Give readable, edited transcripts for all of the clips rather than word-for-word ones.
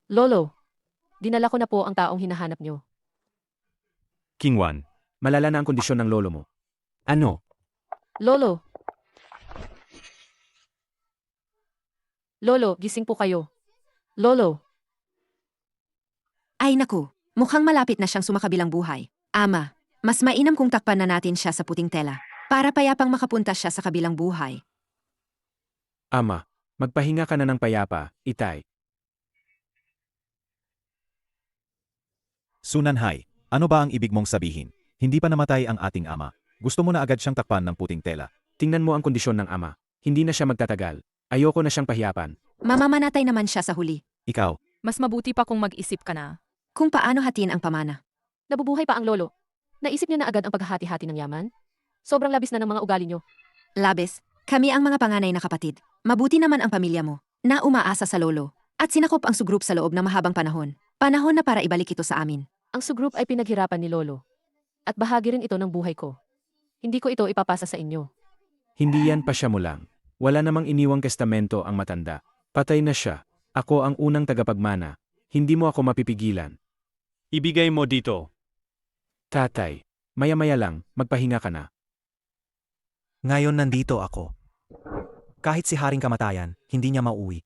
Lolo, dinala ko na po ang taong hinahanap nyo. King Juan, malala na ang kondisyon ng lolo mo. Ano? Lolo! Lolo, gising po kayo. Lolo! Ay naku, mukhang malapit na siyang sumakabilang buhay. Ama, mas mainam kung takpan na natin siya sa puting tela para payapang makapunta siya sa kabilang buhay. Ama, magpahinga ka na ng payapa, itay. Sunanhay, ano ba ang ibig mong sabihin? Hindi pa namatay ang ating ama. Gusto mo na agad siyang takpan ng puting tela. Tingnan mo ang kondisyon ng ama. Hindi na siya magtatagal. Ayoko na siyang pahiyapan. Mamamanatay naman siya sa huli. Ikaw, Mas mabuti pa kung mag-isip ka na. Kung paano hatiin ang pamana. Nabubuhay pa ang lolo. Naisip niya na agad ang paghahati-hati ng yaman? Sobrang labis na ng mga ugali nyo. Labes, kami ang mga panganay na kapatid. Mabuti naman ang pamilya mo, na umaasa sa lolo. At sinakop ang sugroup sa loob ng mahabang panahon. Panahon na para ibalik ito sa amin. Ang sugroup ay pinaghirapan ni lolo. At bahagi rin ito ng buhay ko. Hindi ko ito ipapasa sa inyo. Hindi yan pa siya mo lang. Wala namang iniwang testamento ang matanda. Patay na siya. Ako ang unang tagapagmana. Hindi mo ako mapipigilan. Ibigay mo dito. Tatay, maya-maya lang, magpahinga ka na. Ngayon nandito ako. Kahit si Haring Kamatayan, hindi niya mauwi.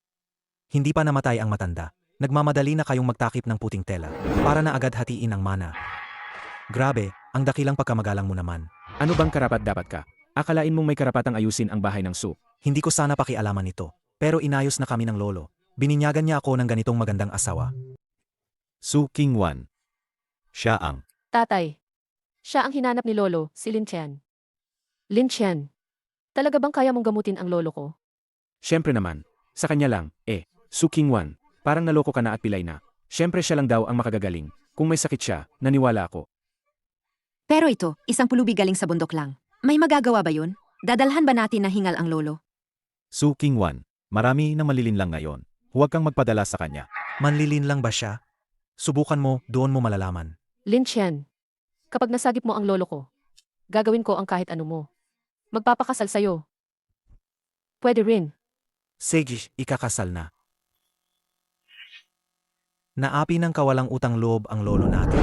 Hindi pa namatay ang matanda. Nagmamadali na kayong magtakip ng puting tela para na agad hatiin ang mana. Grabe, ang dakilang pagkamagalang mo naman. Ano bang karapat-dapat ka? Akalain mong may karapatang ayusin ang bahay ng Su. Hindi ko sana pakialaman ito. Pero inayos na kami ng lolo. Bininyagan niya ako ng ganitong magandang asawa. Su King Juan. Siya ang Tatay. Siya ang hinanap ni lolo, si Lin Chen. Lin Chen. Talaga bang kaya mong gamutin ang lolo ko? Siyempre naman. Sa kanya lang, Su King Juan. Parang naloko ka na at pilay na. Siyempre siya lang daw ang makagagaling. Kung may sakit siya, naniwala ako. Pero ito, isang pulubi galing sa bundok lang. May magagawa ba yun? Dadalhan ba natin na hingal ang lolo? Su King Juan. Marami na malilin lang ngayon. Huwag kang magpadala sa kanya. Manlilin lang ba siya? Subukan mo, doon mo malalaman. Lin Chen. Kapag nasagip mo ang lolo ko, gagawin ko ang kahit ano mo. Magpapakasal sa'yo. Pwede rin. Sige, ikakasal na. Naapi ng kawalang utang loob ang lolo natin.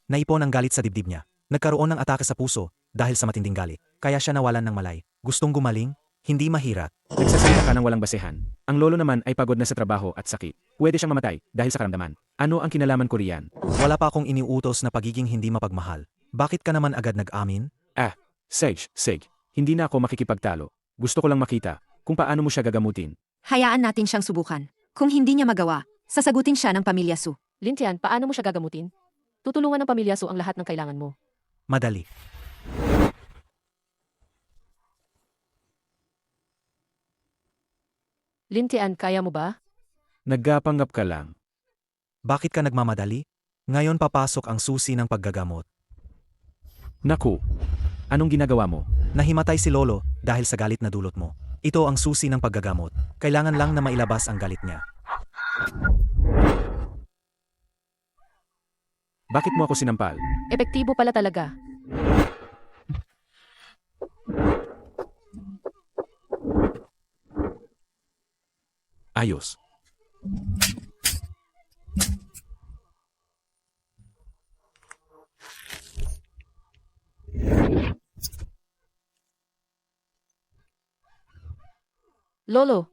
Naipon ang galit sa dibdib niya. Nagkaroon ng atake sa puso dahil sa matinding galit. Kaya siya nawalan ng malay. Gustong gumaling? Hindi mahirap. Nagsasalita ka ng walang basehan. Ang lolo naman ay pagod na sa trabaho at sakit. Pwede siyang mamatay dahil sa karamdaman. Ano ang kinalaman ko riyan? Wala pa akong iniutos na pagiging hindi mapagmahal. Bakit ka naman agad nag-amin? Sige. Hindi na ako makikipagtalo. Gusto ko lang makita kung paano mo siya gagamutin. Hayaan natin siyang subukan. Kung hindi niya magawa, sasagutin siya ng pamilya Su. Lin Chen, paano mo siya gagamutin? Tutulungan ng pamilya Su ang lahat ng kailangan mo. Madali. Lin Chen, kaya mo ba? Naggapanggap ka lang. Bakit ka nagmamadali? Ngayon papasok ang susi ng paggagamot. Naku, anong ginagawa mo? Nahimatay si Lolo dahil sa galit na dulot mo. Ito ang susi ng paggagamot. Kailangan lang na mailabas ang galit niya. Bakit mo ako sinampal? Epektibo pala talaga. Ayos. Lolo,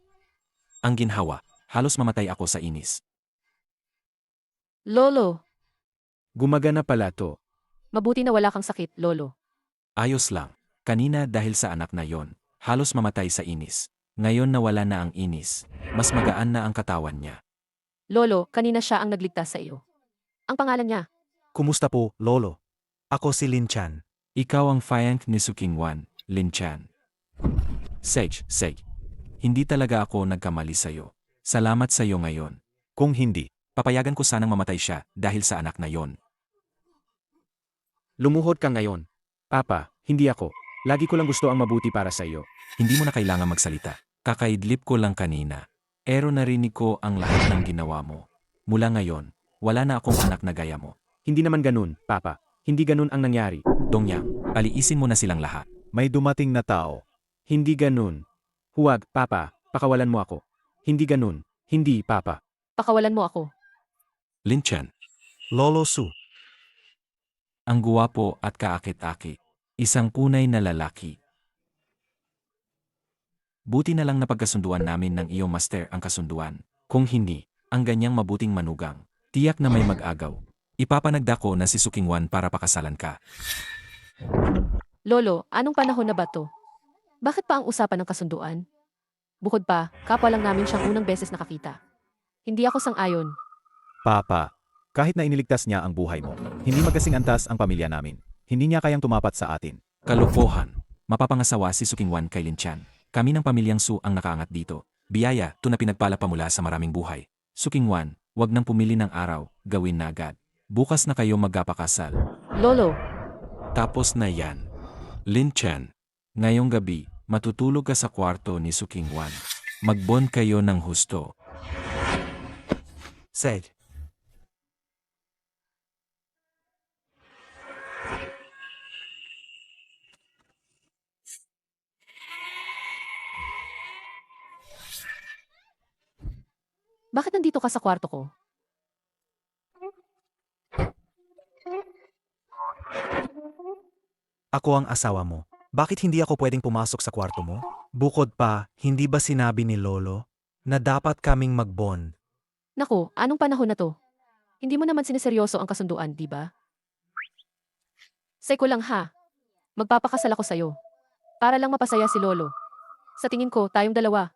Ang ginhawa, halos mamatay ako sa inis. Lolo, Gumagana pala to. mabuti na wala kang sakit, Lolo. Ayos lang. Kanina dahil sa anak na yon, halos mamatay sa inis. Ngayon nawala na ang inis. Mas magaan na ang katawan niya. Lolo, kanina siya ang nagligtas sa iyo. Ang pangalan niya, Kumusta po, Lolo? Ako si Lin Chan. Ikaw ang fiancé ni Su King Juan, Lin Chan. Sige. Hindi talaga ako nagkamali sa'yo. Salamat sa'yo ngayon. Kung hindi, papayagan ko sanang mamatay siya dahil sa anak na yon. Lumuhod ka ngayon. Papa, hindi ako. Lagi ko lang gusto ang mabuti para sa iyo. Hindi mo na kailangan magsalita. Kakaidlip ko lang kanina. Pero narinig ko ang lahat ng ginawa mo. Mula ngayon, wala na akong anak na gaya mo. Hindi naman ganun, Papa. Hindi ganun ang nangyari. Dongyang, paliisin mo na silang lahat. May dumating na tao. Hindi ganun. Huwag, Papa. Pakawalan mo ako. Hindi ganun. Hindi, Papa. pakawalan mo ako. Lin Chen, Lolo Su, ang guwapo at kaakit-akit. Isang punay na lalaki. Buti na lang napagkasunduan namin ng iyong master ang kasunduan. Kung hindi, ang ganyang mabuting manugang, tiyak na may mag-agaw. Ipapanagda ko na si Sukingwan para pakasalan ka. Lolo, anong panahon na ba to? Bakit pa ang usapan ng kasunduan? Bukod pa, kapwa lang namin siyang unang beses nakakita. Hindi ako sang-ayon. Papa, kahit na iniligtas niya ang buhay mo, hindi magkasing antas ang pamilya namin. Hindi niya kayang tumapat sa atin. Kalokohan. Mapapangasawa si Sukingwan kay Lin Chan. Kami ng pamilyang Su ang nakaangat dito. Biyaya, to na pinagpala pa mula sa maraming buhay. Sukingwan, wag nang pumili ng araw, gawin na agad. Bukas na kayo magkapakasal. Lolo, Tapos na yan. Lin Chan, ngayong gabi, matutulog ka sa kwarto ni Sukingwan. Magbond kayo ng husto. Sej. bakit nandito ka sa kwarto ko? Ako ang asawa mo. Bakit hindi ako pwedeng pumasok sa kwarto mo? Bukod pa, hindi ba sinabi ni Lolo na dapat kaming magbond? Naku, anong panahon na to? Hindi mo naman sineseryoso ang kasunduan, di ba? Say ko lang ha. Magpapakasal ako sa'yo. Para lang mapasaya si Lolo. Sa tingin ko, tayong dalawa.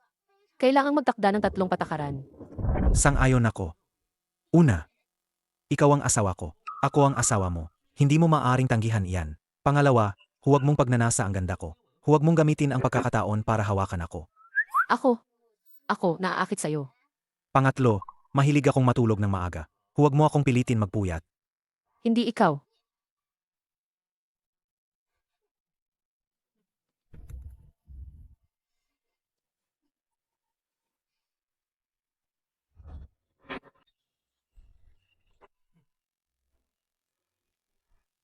Kailangang magtakda ng 3 patakaran. Sang-ayon ako. Una, ikaw ang asawa ko. Ako ang asawa mo. Hindi mo maaring tanggihan iyan. Pangalawa, huwag mong pagnanasa ang ganda ko. Huwag mong gamitin ang pagkakataon para hawakan ako. Ako, naaakit sa'yo. Pangatlo, mahilig akong matulog ng maaga. Huwag mo akong pilitin magpuyat. Hindi ikaw.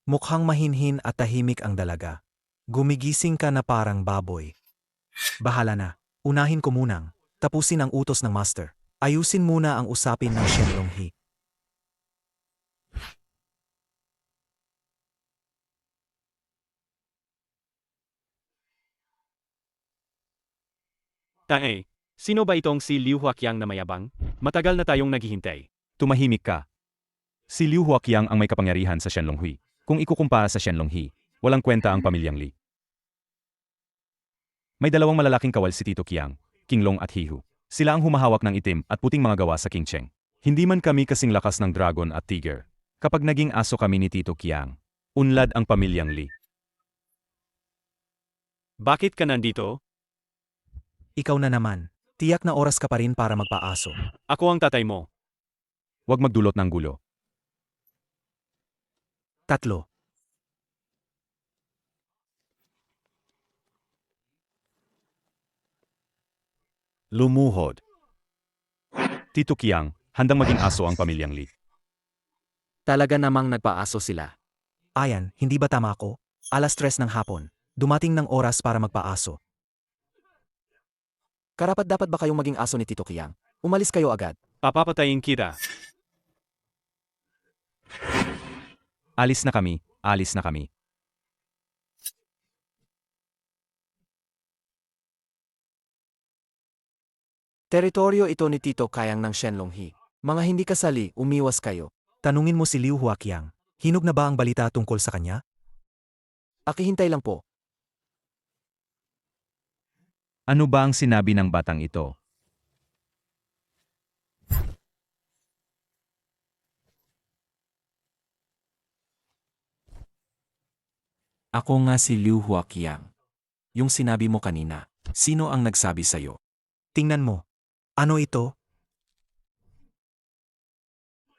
Mukhang mahinhin at tahimik ang dalaga. Gumigising ka na parang baboy. Bahala na. Unahin ko munang. Tapusin ang utos ng master. Ayusin muna ang usapin ng Shenlonghi. Tae, sino ba itong si Liu Huaqiang na mayabang? Matagal na tayong naghihintay. Tumahimik ka. Si Liu Huaqiang ang may kapangyarihan sa Shenlonghui. Kung ikukumpara sa Shenlonghi, walang kwenta ang pamilyang Li. May 2 malalaking kawal si Tito Qiang, Qinglong at Hihu. Sila ang humahawak ng itim at puting mga gawa sa Qingcheng. Hindi man kami kasing lakas ng dragon at tiger. Kapag naging aso kami ni Tito Qiang, unlad ang pamilyang Li. Bakit ka nandito? Ikaw na naman. Tiyak na oras ka pa rin para magpaaso. Ako ang tatay mo. Huwag magdulot ng gulo. 3. Lumuhod. Tito Qiang, handang maging aso ang pamilyang Li. Talaga namang nagpaaso sila. Ayan, hindi ba tama ako? 3:00 ng hapon. Dumating ng oras para magpaaso. Karapat-dapat ba kayong maging aso ni Tito Qiang? Umalis kayo agad. Papapatayin kita. Alis na kami, alis na kami. Teritoryo ito ni Tito Kayang ng Shenlonghi. Mga hindi kasali, umiwas kayo. Tanungin mo si Liu Huaqiang. Hinog na ba ang balita tungkol sa kanya? Akihintay lang po. Ano ba ang sinabi ng batang ito? Ako nga si Liu Huaqiang. Yung sinabi mo kanina, sino ang nagsabi sa'yo? Tingnan mo. Ano ito?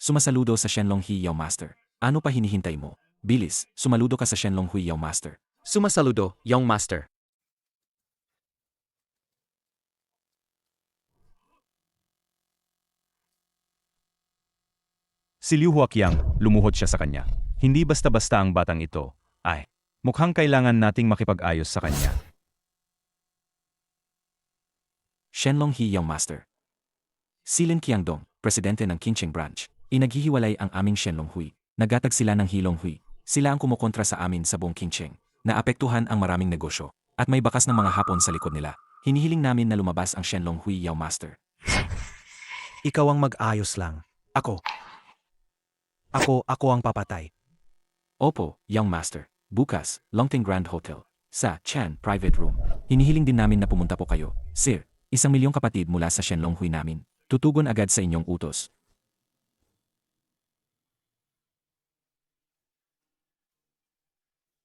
Sumasaludo sa Shenlonghi Yao Master. Ano pa hinihintay mo? Bilis, sumaludo ka sa Shenlonghi Yao Master. Sumasaludo, Young Master. Si Liu Huaqiang, lumuhod siya sa kanya. Hindi basta-basta ang batang ito. Ay, mukhang kailangan nating makipag-ayos sa kanya. Shenlonghi Yao Master. Si Lin Qiangdong, presidente ng Qingcheng Branch. Inaghihiwalay ang aming Shenlong Hui. Nagatag sila ng Hilong Hui. Sila ang kumukontra sa amin sa buong Qingcheng. Naapektuhan ang maraming negosyo. At may bakas ng mga Hapon sa likod nila. Hinihiling namin na lumabas ang Shenlong Hui Yao Master. Ikaw ang mag-ayos lang. Ako ang papatay. Opo, Young Master. Bukas, Longting Grand Hotel. Sa Chan Private Room. Hinihiling din namin na pumunta po kayo. Sir, 1,000,000 kapatid mula sa Shenlong Hui namin. Tutugon agad sa inyong utos.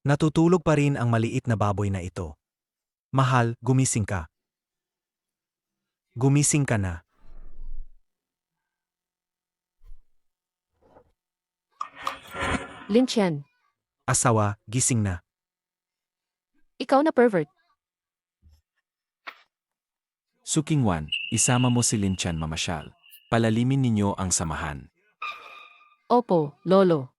Natutulog pa rin ang maliit na baboy na ito. Mahal, gumising ka. Gumising ka na. Lin Chen, Asawa, gising na. ikaw na pervert. Sukingwan, isama mo si Lin Chan mamasyal. Palalimin ninyo ang samahan. Opo, lolo.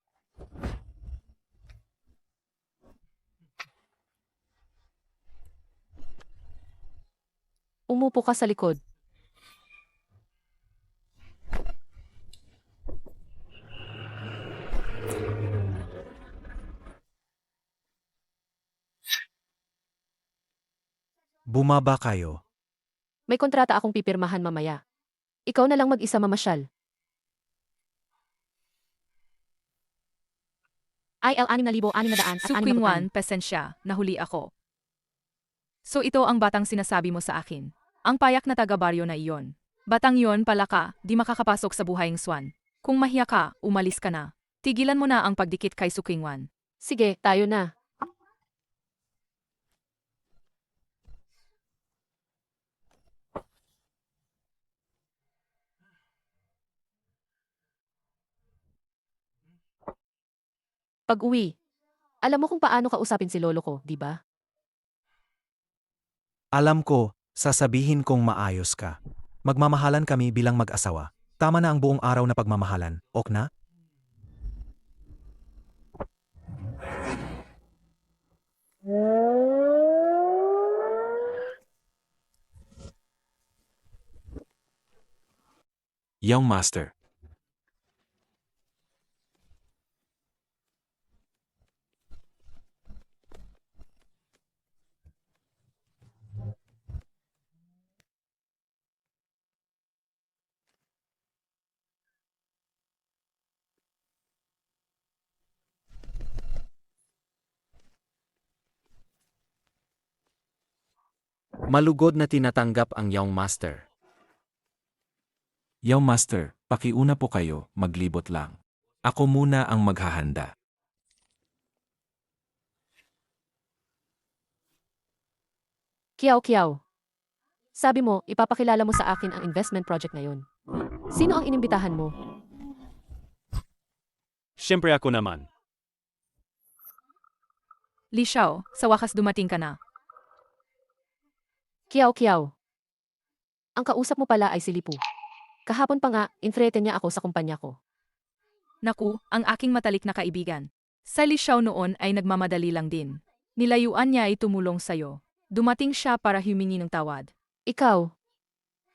Umupo ka sa likod. Bumaba kayo. May kontrata akong pipirmahan mamaya. Ikaw na lang mag-isa mamasyal. IL 6,600 at Sukwingwan, pasensya, nahuli ako. So ito ang batang sinasabi mo sa akin. Ang payak na taga-baryo na iyon. Batang yon pala ka, di makakapasok sa buhaying swan. Kung mahiya ka, umalis ka na. Tigilan mo na ang pagdikit kay Sukwingwan. Sige, tayo na. Pag-uwi, alam mo kung paano kausapin si lolo ko, di ba? Alam ko, sasabihin kong maayos ka. Magmamahalan kami bilang mag-asawa. Tama na ang buong araw na pagmamahalan, ok na? Young Master. Malugod na tinatanggap ang Young Master. Young Master, pakiuna po kayo, maglibot lang. Ako muna ang maghahanda. Kiyaw. Sabi mo, ipapakilala mo sa akin ang investment project na yun. Sino ang inimbitahan mo? Siyempre ako naman. Li Xiao, sa wakas dumating ka na. Kiyaw. Ang kausap mo pala ay si Lipu. Kahapon pa nga, in-threaten niya ako sa kumpanya ko. Naku, ang aking matalik na kaibigan. Sa Li Xiao noon ay nagmamadali lang din. Nilayuan niya ay tumulong sa'yo. Dumating siya para humingi ng tawad. Ikaw,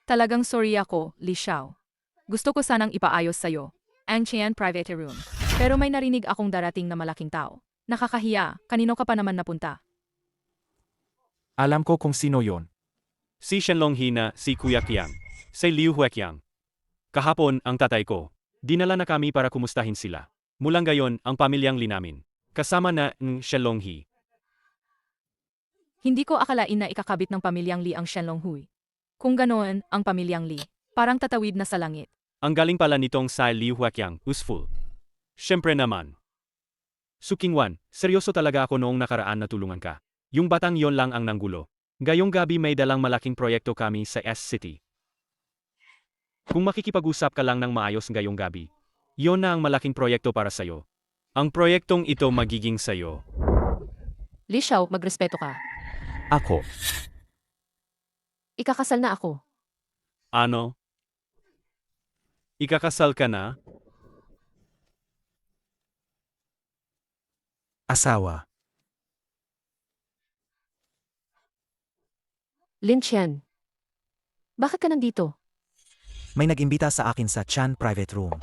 Talagang sorry ako, Li Xiao. Gusto ko sanang ipaayos sa'yo. Ang Qian Private Room. Pero may narinig akong darating na malaking tao. Nakakahiya, kanino ka pa naman napunta? Alam ko kung sino yon. Si Shenlong He na si Kuya Qiang. Si Liu Hueqiang. Kahapon, ang tatay ko. Dinala na kami para kumustahin sila. Mulang gayon, ang pamilyang Li namin. Kasama na ng Shenlong He. Hindi ko akalain na ikakabit ng pamilyang Li ang Shenlong Hui. Kung ganoon, ang pamilyang Li, parang tatawid na sa langit. Ang galing pala nitong si Liu Hueqiang, useful. Siyempre naman. Sukingwan, seryoso talaga ako noong nakaraan na tulungan ka. Yung batang yon lang ang nanggulo. Gayong gabi may dalang malaking proyekto kami sa S-City. Kung makikipag-usap ka lang ng maayos ngayong gabi, yon na ang malaking proyekto para sayo. Ang proyektong ito magiging sayo. Li Xiao, magrespeto ka. Ako. Ikakasal na ako. Ano? Ikakasal ka na? Asawa. Lin Chen. Bakit ka nandito? May nag-imbita sa akin sa Chan Private Room.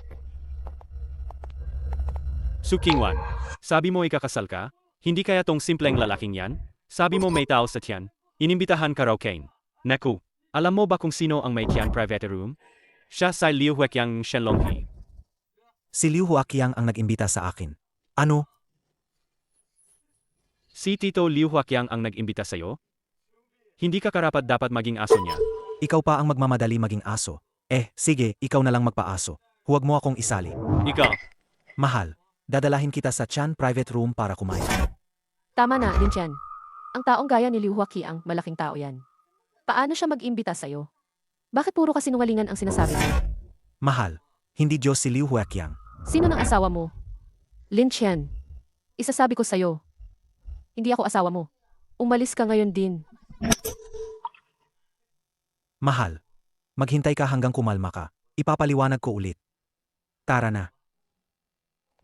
Su Qingwan, sabi mo ikakasal ka? Hindi kaya tong simpleng lalaking yan? Sabi mo may tao sa tiyan? Inimbitahan ka raw Kane. Naku, alam mo ba kung sino ang may tiyan private room? Siya si Liu Hueqiang Shenlonghi. Si Liu Huaqiang ang nag-imbita sa akin. Ano? Si Tito Liu Huaqiang ang nag-imbita sa'yo? Hindi ka karapat dapat maging aso niya. Ikaw pa ang magmamadali maging aso. Sige, ikaw na lang magpaaso. Huwag mo akong isali. Ikaw, Mahal, dadalahin kita sa Chan private room para kumain. Tama na, Lin Chen. Ang taong gaya ni Liu Huaqi ang malaking tao yan. Paano siya mag-imbita sa'yo? Bakit puro kasinungalingan ang sinasabi mo? Mahal, hindi Diyos si Liu Huaqiang. Sino ng asawa mo? Lin Chen. Isasabi ko sa'yo. Hindi ako asawa mo. Umalis ka ngayon din. Mahal, maghintay ka hanggang kumalma ka. Ipapaliwanag ko ulit. Tara na.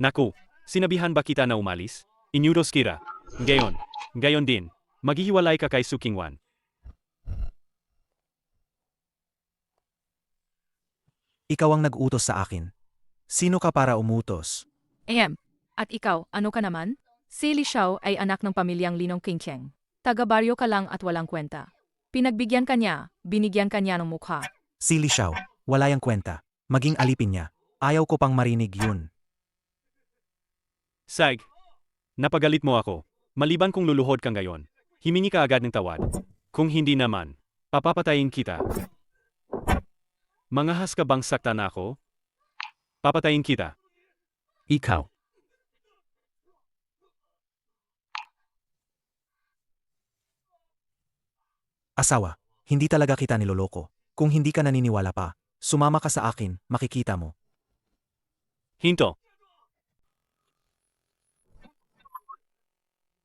naku, sinabihan ba kita na umalis? Inyudos kira. Gayon din. Maghihiwalay ka kay Su Qingwan. Ikaw ang nag-utos sa akin. Sino ka para umutos? At ikaw, ano ka naman? Si Li Xiao ay anak ng pamilyang Linong Qingcheng. Taga-baryo ka lang at walang kwenta. Pinagbigyan ka niya, binigyan ka niya ng mukha. Si Li Xiao, wala yang kwenta. Maging alipin niya. Ayaw ko pang marinig yun. Sag, napagalit mo ako. Maliban kung luluhod kang gayon, himingi ka agad ng tawad. Kung hindi naman, papapatayin kita. Mangahas ka bang saktan ako? Papatayin kita. Ikaw. Asawa, hindi talaga kita niloloko. Kung hindi ka naniniwala pa, sumama ka sa akin, makikita mo. Hinto.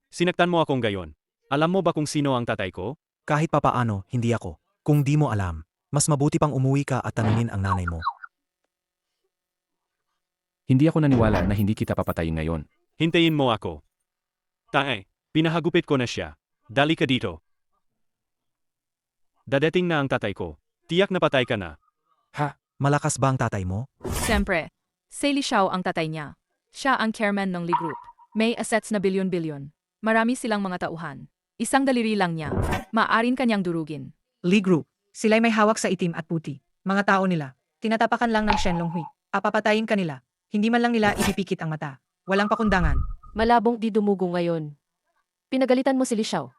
Sinaktan mo akong gayon. Alam mo ba kung sino ang tatay ko? Kahit papaano, hindi ako. Kung di mo alam, mas mabuti pang umuwi ka at tanungin ang nanay mo. Hindi ako naniwala na hindi kita papatayin ngayon. Hintayin mo ako. Pinahagupit ko na siya. Dali ka dito. Dadating na ang tatay ko. Tiyak na patay ka na. Malakas ba ang tatay mo? Siyempre, si Li Xiao ang tatay niya. Siya ang chairman ng Li Group. May assets na bilyon-bilyon. Marami silang mga tauhan. Isang daliri lang niya. Maarin kanyang durugin. Lee Group, sila'y may hawak sa itim at puti. Mga tao nila, tinatapakan lang ng Shenlonghui. Papapatayin ka nila. Hindi man lang nila ipipikit ang mata. Walang pakundangan. Malabong di dumugo ngayon. Pinagalitan mo si Li Xiao.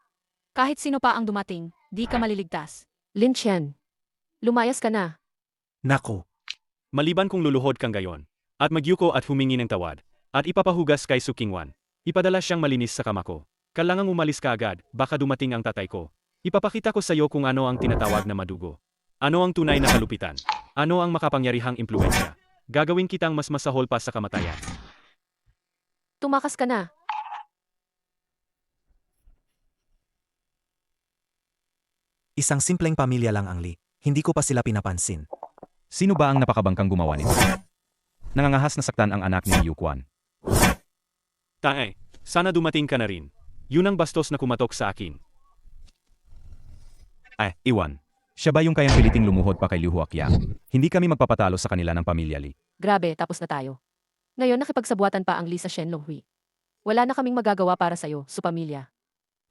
Kahit sino pa ang dumating, di ka maliligtas. Lin Chen, lumayas ka na. Nako, Maliban kung luluhod kang gayon, at magyuko at humingi ng tawad, at ipapahugas kay Su Qingwan. Ipadala siyang malinis sa kama ko. Kailangang umalis ka agad, baka dumating ang tatay ko. Ipapakita ko sa iyo kung ano ang tinatawag na madugo. Ano ang tunay na kalupitan? Ano ang makapangyarihang impluensya? Gagawin kitang mas masahol pa sa kamatayan. Tumakas ka na. isang simpleng pamilya lang ang Lee. Hindi ko pa sila pinapansin. Sino ba ang napakabangkang gumawa nito? Nangangahas na saktan ang anak ni Liu Quan. Sana dumating ka na rin. Yun ang bastos na kumatok sa akin. Iwan. Siya ba yung kayang piliting lumuhod pa kay Liu Huaqiang? Hindi kami magpapatalo sa kanila ng pamilya Li. Grabe, tapos na tayo. Ngayon nakipagsabuatan pa ang Li sa Shenlonghui. Wala na kaming magagawa para sa'yo, su pamilya.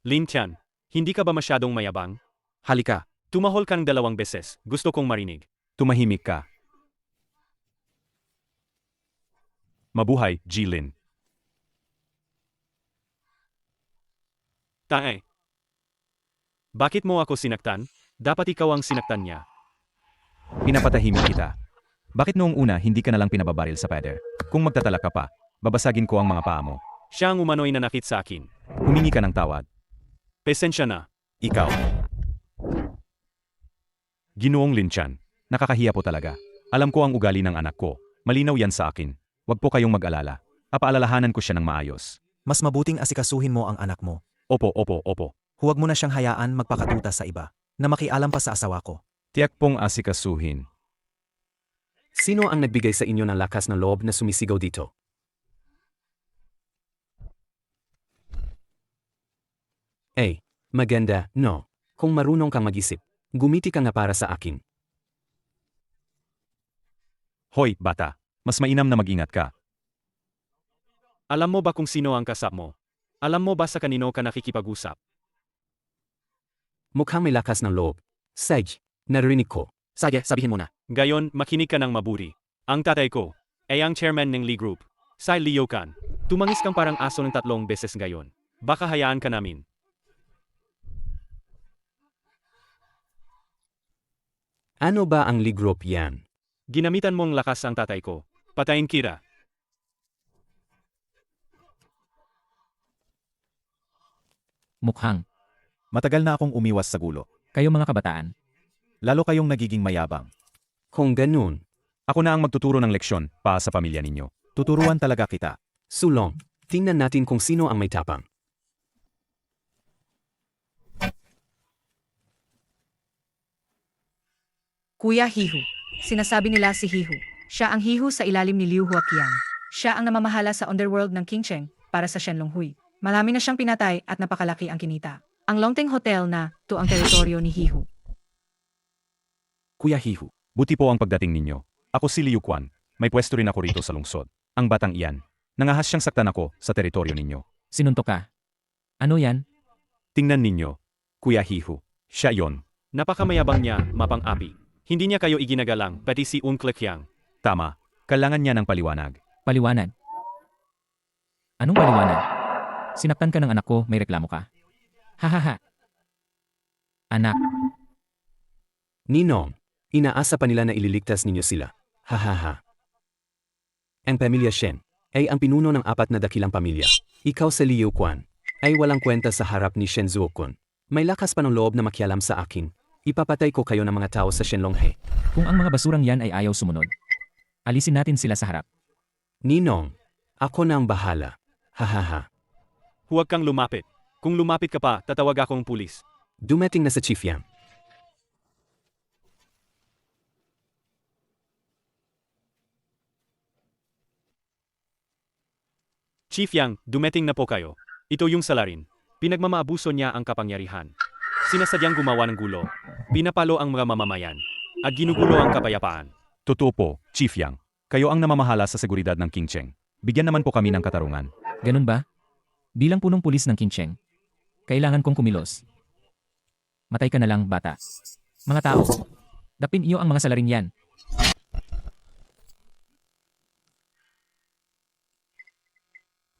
Lin Tian, hindi ka ba masyadong mayabang? Halika, tumahol ka ng 2 beses. Gusto kong marinig. Tumahimik ka. Mabuhay, Jilin. Bakit mo ako sinaktan? Dapat ikaw ang sinaktan niya. Pinapatahimik kita. Bakit noong una hindi ka nalang pinababaril sa pader? Kung magtatala ka pa, babasagin ko ang mga paa mo. Siya ang umano'y nanakit sa akin. Humingi ka ng tawad. Pasensya na. Ikaw. Ginoong Linchan, nakakahiya po talaga. Alam ko ang ugali ng anak ko. Malinaw yan sa akin. Huwag po kayong mag-alala. Papaalalahanan ko siya ng maayos. Mas mabuting asikasuhin mo ang anak mo. Opo. Huwag mo na siyang hayaan magpakatuta sa iba, na makialam pa sa asawa ko. Tiyak pong asikasuhin. Sino ang nagbigay sa inyo ng lakas ng loob na sumisigaw dito? Maganda, no. Kung marunong kang mag-isip, gumiti ka nga para sa akin. Hoy, bata. Mas mainam na mag-ingat ka. Alam mo ba kung sino ang kasap mo? Alam mo ba sa kanino ka nakikipag-usap? Mukhang may lakas ng loob. Sage, narinig ko. Sige, sabihin mo na. Gayon, makinig ka ng mabuti. Ang tatay ko ay ang chairman ng Lee Group. Si Leo Kan. Tumangis kang parang aso ng 3 beses ngayon. Baka hayaan ka namin. Ano ba ang Lee Group yan? Ginamitan mong lakas ang tatay ko. Patayin kita. Mukhang. Matagal na akong umiwas sa gulo. Kayo mga kabataan. Lalo kayong nagiging mayabang. Kung ganun, Ako na ang magtuturo ng leksyon para sa pamilya ninyo. Tuturuan talaga kita. Sulong, tingnan natin kung sino ang may tapang. Kuya Hihu. Sinasabi nila si Hihu. Siya ang Hihu sa ilalim ni Liu Huaqian. Siya ang namamahala sa underworld ng King Cheng para sa Shenlonghui. Marami na siyang pinatay at napakalaki ang kinita. Ang Longteng Hotel na to ang teritoryo ni Hihu. Kuya Hihu, buti po ang pagdating ninyo. Ako si Liu Quan. May pwesto rin ako rito sa lungsod. Ang batang iyan. Nangahas siyang saktan ako sa teritoryo ninyo. Sinuntok ka. Ano yan? Tingnan ninyo. Kuya Hihu. Siya yon. Napakamayabang niya, mapang-api. Hindi niya kayo iginagalang, pati si Un Klekyang. Tama. Kailangan niya ng paliwanag. Paliwanag. Anong paliwanag? Sinaktan ka ng anak ko, may reklamo ka. Hahaha. Anak, Ninong, inaasa pa nila na ililigtas ninyo sila. Hahaha. Ang pamilya Shen ay ang pinuno ng 4 na dakilang pamilya. Ikaw sa Liu Quan ay walang kwenta sa harap ni Shen Zuokun. May lakas pa ng loob na makialam sa akin. Ipapatay ko kayo ng mga tao sa Shenlonghe. kung ang mga basurang yan ay ayaw sumunod, alisin natin sila sa harap. Ninong, ako na ang bahala. Hahaha. Huwag kang lumapit. Kung lumapit ka pa, tatawag akong pulis. Dumating na sa Chief Yang. Chief Yang, dumating na po kayo. Ito yung salarin. Pinagmamaabuso niya ang kapangyarihan. Sinasadyang gumawa ng gulo. Pinapalo ang mga mamamayan. At ginugulo ang kapayapaan. Totoo po, Chief Yang. Kayo ang namamahala sa seguridad ng King Cheng. Bigyan naman po kami ng katarungan. Ganun ba? Bilang punong pulis ng King Cheng, kailangan kong kumilos. Matay ka na lang, bata. Mga tao, dapin iyo ang mga salarin yan.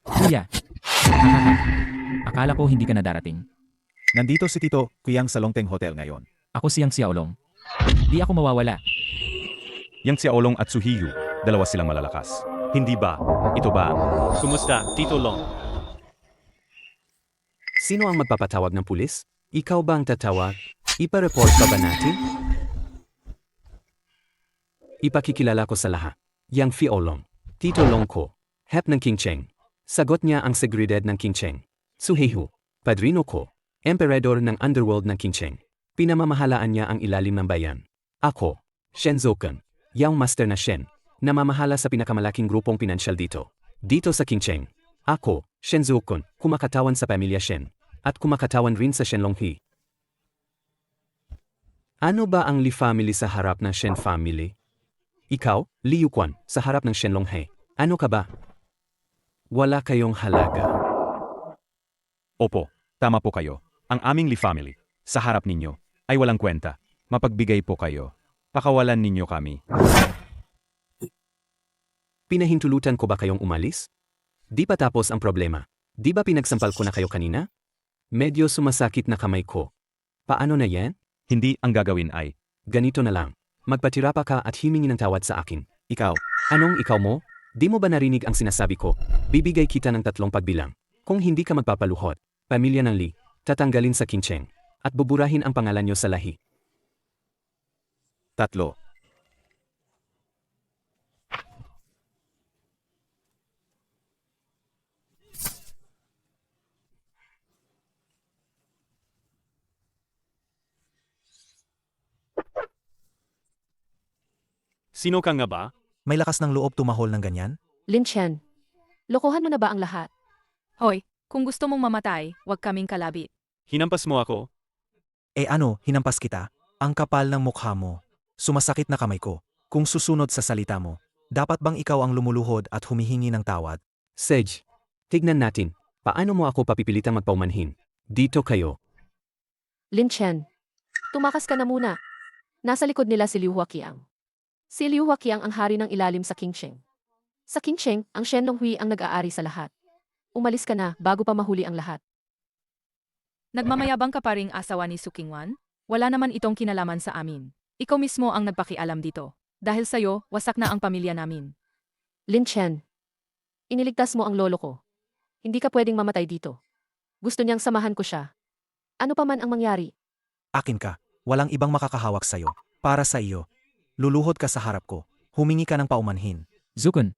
Kuya, hahaha. Akala ko hindi ka na darating. Nandito si Tito Kuyang sa Longteng Hotel ngayon. Ako siyang Xiaolong. Di ako mawawala. Yang Xiaolong at Suhiyu, dalawa silang malalakas. Hindi ba? Ito ba? Kumusta, Tito Long? Sino ang magpapatawag ng pulis? Ikaw ba ang tatawag? Ipa-report pa ba natin? Ipakikilala ko sa lahat. Yang Fiolong. Tito Long ko. Hep ng King Cheng. Sagot niya ang seguridad ng King Cheng. Suhihu. Padrino ko. Emperador ng underworld ng King Cheng. Pinamamahalaan niya ang ilalim ng bayan. Ako, Shen Zoken. Yang master na Shen. Namamahala sa pinakamalaking grupong pinansyal dito. Dito sa King Cheng. Ako, Shen Zoken, kumakatawan sa pamilya Shen. At kumakatawan rin sa Shenlonghi. Ano ba ang Li family sa harap ng Shen family? Ikaw, Liu Quan, sa harap ng Shenlonghe. Ano ka ba? Wala kayong halaga. Opo, tama po kayo. Ang aming Li family, sa harap ninyo, ay walang kwenta. Mapagbigay po kayo. Pakawalan ninyo kami. Pinahintulutan ko ba kayong umalis? Di pa tapos ang problema. Di ba pinagsampal ko na kayo kanina? Medyo sumasakit na kamay ko. Paano na yan? Hindi ang gagawin ay, Ganito na lang. Magpatira pa ka at himingi ng tawad sa akin. ikaw, Anong ikaw mo? Di mo ba narinig ang sinasabi ko? Bibigay kita ng 3 pagbilang. Kung hindi ka magpapaluhot, pamilya ng Li, tatanggalin sa King Cheng, at buburahin ang pangalan nyo sa lahi. 3. Sino ka nga ba? May lakas ng loob tumahol ng ganyan? Lin Chen, lokohan mo na ba ang lahat? Hoy, kung gusto mong mamatay, huwag kaming kalabit. Hinampas mo ako? Ano, hinampas kita? Ang kapal ng mukha mo. Sumasakit na kamay ko. Kung susunod sa salita mo, dapat bang ikaw ang lumuluhod at humihingi ng tawad? Sage, Tignan natin, paano mo ako papipilitang magpaumanhin? Dito kayo. Lin Chen, tumakas ka na muna. Nasa likod nila si Liu Huaqiang. Si Liu Huaqiang ang hari ng ilalim sa Qingcheng. Sa Qingcheng, ang Shen Longhui ang nag-aari sa lahat. Umalis ka na bago pa mahuli ang lahat. Nagmamayabang ka pa ring asawa ni Su Qingwan? Wala naman itong kinalaman sa amin. Ikaw mismo ang nagpakialam dito. Dahil sa'yo, wasak na ang pamilya namin. Lin Chen, iniligtas mo ang lolo ko. Hindi ka pwedeng mamatay dito. Gusto niyang samahan ko siya. Ano pa man ang mangyari, Akin ka. Walang ibang makakahawak sa'yo. Para sa iyo. Luluhod ka sa harap ko. Humingi ka ng paumanhin. Zukon,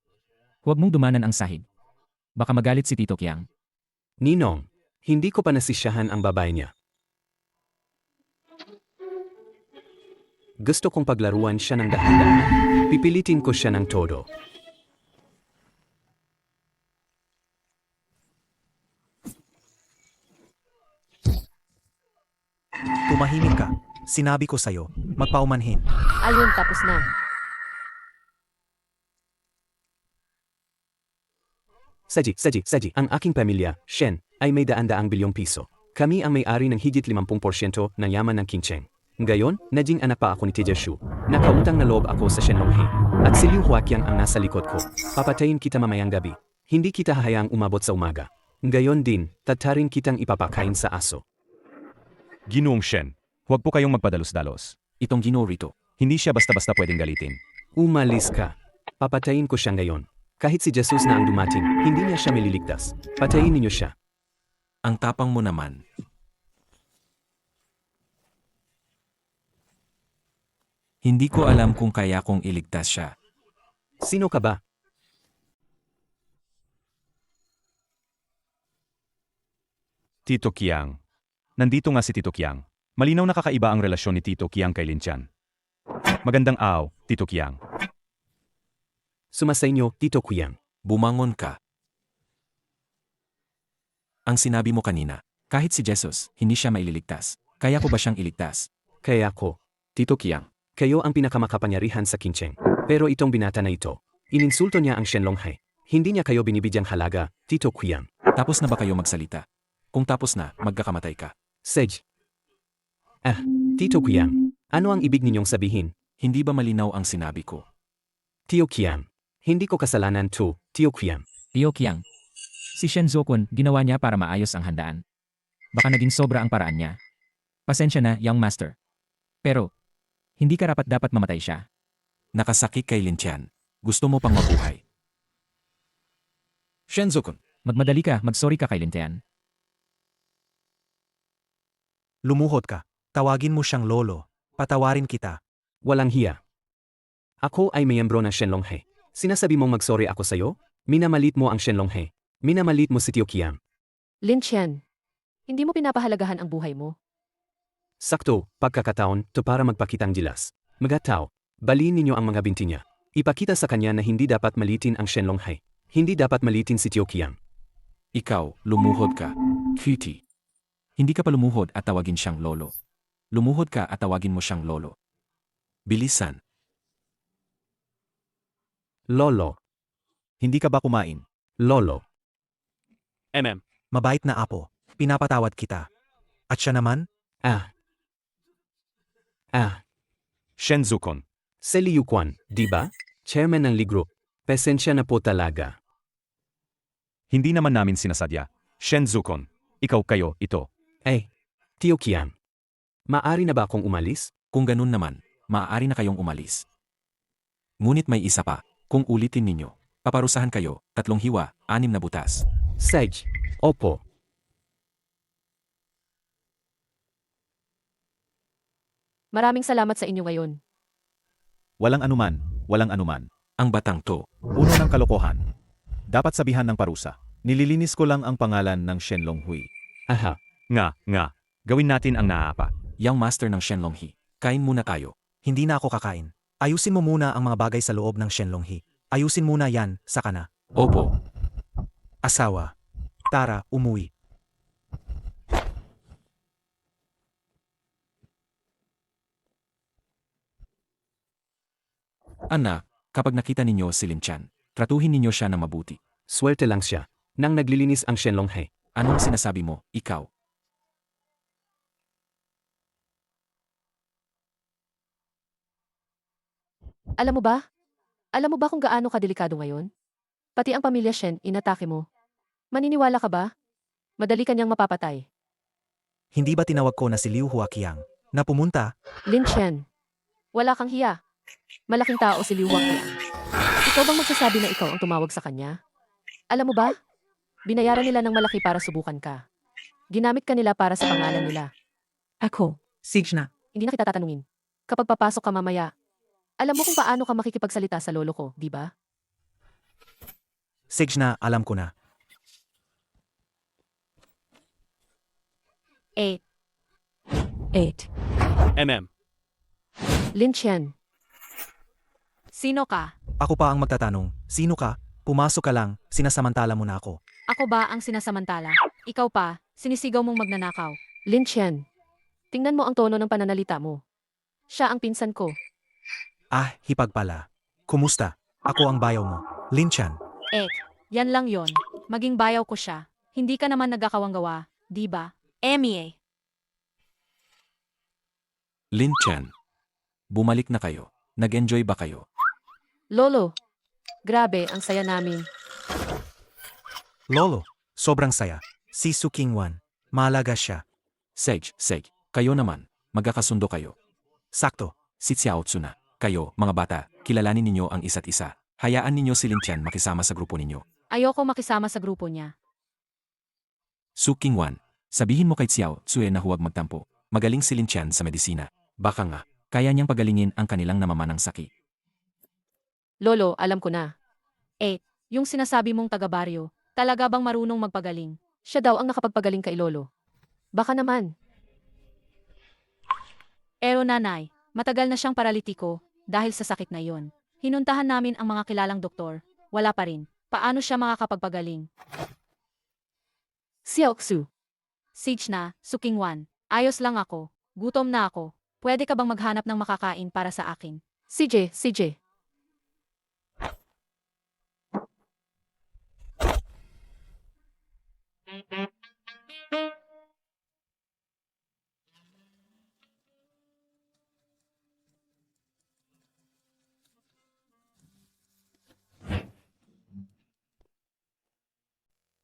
huwag mong dumanan ang sahig. Baka magalit si Tito Qiang. Ninong, hindi ko pa nasisyahan ang babae niya. Gusto kong paglaruan siya ng dahan-dahan. Pipilitin ko siya ng todo. Tumahimik ka. Sinabi ko sa'yo, magpaumanhin. ayun tapos na. Saji, ang aking pamilya, Shen, ay may daan-daang bilyong piso. Kami ang may-ari ng higit 50% ng yaman ng Qingcheng. Ngayon, naging anak pa ako ni Teja Shu. Nakautang na loob ako sa Shen Longhui. At si Liu Huaqiang ang nasa likod ko. Papatayin kita mamayang gabi. Hindi kita hahayaang umabot sa umaga. Ngayon din, tatarin kitang ipapakain sa aso. Ginoong Shen, huwag po kayong magpadalos-dalos. Itong Ginoo rito. Hindi siya basta-basta pwedeng galitin. Umalis ka. Papatayin ko siya ngayon. Kahit si Jesus na ang dumating, hindi niya siya mililigtas. Patayin ninyo siya. Ang tapang mo naman. Hindi ko alam kung kaya kong iligtas siya. Sino ka ba? Tito Qiang. Nandito nga si Tito Qiang. Malinaw na kakaiba ang relasyon ni Tito Qiang kay Lin Chan. Magandang araw, Tito Qiang. Sumasainyo, Tito Qiang. Bumangon ka. Ang sinabi mo kanina, kahit si Jesus, hindi siya maililigtas. Kaya ko ba siyang iligtas? Kaya ko. Tito Qiang, Kayo ang pinakamakapangyarihan sa Qingcheng. Pero itong binata na ito, ininsulto niya ang Shen Longhui. Hindi niya kayo binibigyang halaga, Tito Qiang. tapos na ba kayo magsalita? Kung tapos na, magkakamatay ka. Sej. Tito Qiang, ano ang ibig ninyong sabihin? Hindi ba malinaw ang sinabi ko? Tio Qiang, hindi ko kasalanan to, Tio Qiang. Tio Qiang, si Shen Zokun ginawa niya para maayos ang handaan. Baka naging sobra ang paraan niya. Pasensya na, young master. Pero, hindi ka dapat mamatay siya. Nakasakit kay Lin Chan. Gusto mo pang mabuhay. Shenzukun, Magmadali ka, magsorry ka kay Lintean. Lumuhod ka. Tawagin mo siyang lolo. Patawarin kita. Walang hiya. Ako ay miyembro ng Shen Longhui. Sinasabi mong magsorry ako sa'yo? Minamalit mo ang Shen Longhui. Minamalit mo si Tio Qiang. Lin Chen, hindi mo pinapahalagahan ang buhay mo. Sakto, pagkakataon, to para magpakitang gilas. Magataw, baliin ninyo ang mga binti niya. Ipakita sa kanya na hindi dapat malitin ang Shen Longhui. Hindi dapat malitin si Tio Qiang. Ikaw, lumuhod ka. Cutie. Hindi ka pa lumuhod at tawagin siyang lolo. Lumuhod ka at tawagin mo siyang lolo. Bilisan. Lolo. Hindi ka ba kumain? Lolo. Mabait na apo. Pinapatawad kita. At siya naman? Shenzukon. Si Liu Quan, di ba? Chairman ng Li Group. Pasensya na po talaga. Hindi naman namin sinasadya. Shenzukon. Ikaw kayo, ito. Tio Qiang. Maari na ba akong umalis? Kung ganun naman, maaari na kayong umalis. Ngunit may isa pa. Kung ulitin ninyo, paparusahan kayo, 3 hiwa, 6 na butas. Sej. Opo. Maraming salamat sa inyo ngayon. Walang anuman, walang anuman. Ang batang to. Uno ng kalokohan. Dapat sabihan ng parusa. Nililinis ko lang ang pangalan ng Shen Longhui. Aha. Nga. Gawin natin ang naaapa. Young master ng Shen Longhui. Kain muna tayo. Hindi na ako kakain. Ayusin mo muna ang mga bagay sa loob ng Shen Longhui. Ayusin muna yan, saka na. Opo. Asawa. Tara, umuwi. Anak, kapag nakita ninyo si Lin Chan, tratuhin ninyo siya ng mabuti. Swerte lang siya. nang naglilinis ang Shenlonghe. Anong sinasabi mo, ikaw? Alam mo ba? Alam mo ba kung gaano kadelikado ngayon? Pati ang pamilya Shen, inatake mo. Maniniwala ka ba? Madali kanyang mapapatay. Hindi ba tinawag ko na si Liu Huaqiang na pumunta? Lin Chen. Wala kang hiya. Malaking tao si Liu Huaqiang. Ikaw bang magsasabi na ikaw ang tumawag sa kanya? Alam mo ba? Binayaran nila ng malaki para subukan ka. Ginamit ka nila para sa pangalan nila. Ako, Siege na. Hindi na kita tatanungin. Kapag papasok ka mamaya, alam mo kung paano ka makikipagsalita sa lolo ko, di ba? Sige na, alam ko na. 8. 8. Lin Chen. Sino ka? Ako pa ang magtatanong, sino ka? Pumasok ka lang, sinasamantala mo na ako. Ako ba ang sinasamantala? Ikaw pa, sinisigaw mong magnanakaw. Lin Chen. Tingnan mo ang tono ng pananalita mo. Siya ang pinsan ko. Ah, hipag pala. Kumusta? Ako ang bayaw mo. Lin Chan. Yan lang yon. Maging bayaw ko siya. Hindi ka naman nagkakawang gawa, di ba? Emie. Lin Chen. Bumalik na kayo. Nag-enjoy ba kayo? Lolo. Grabe, ang saya namin. Lolo, sobrang saya. Si Su Qingwan. Malaga siya. Sage, kayo naman. Magkakasundo kayo. Sakto. Si Xiao Tsuna. Kayo, mga bata, kilalanin ninyo ang isa't isa. Hayaan ninyo si Lin Chen makisama sa grupo ninyo. Ayoko makisama sa grupo niya. Su Qingwan, sabihin mo kay Xiao Tsue na huwag magtampo. Magaling si Lin Chen sa medisina. Baka nga, kaya niyang pagalingin ang kanilang namamanang sakit. Lolo, alam ko na. Yung sinasabi mong taga-baryo, talaga bang marunong magpagaling? Siya daw ang nakapagpagaling kay Lolo. Baka naman. Pero nanay, matagal na siyang paralitiko dahil sa sakit na iyon. Hinuntahan namin ang mga kilalang doktor. Wala pa rin. Paano siya makakapagpagaling? Xiaoxu. Siege na, Su Qingwan. Ayos lang ako. Gutom na ako. Pwede ka bang maghanap ng makakain para sa akin? CJ.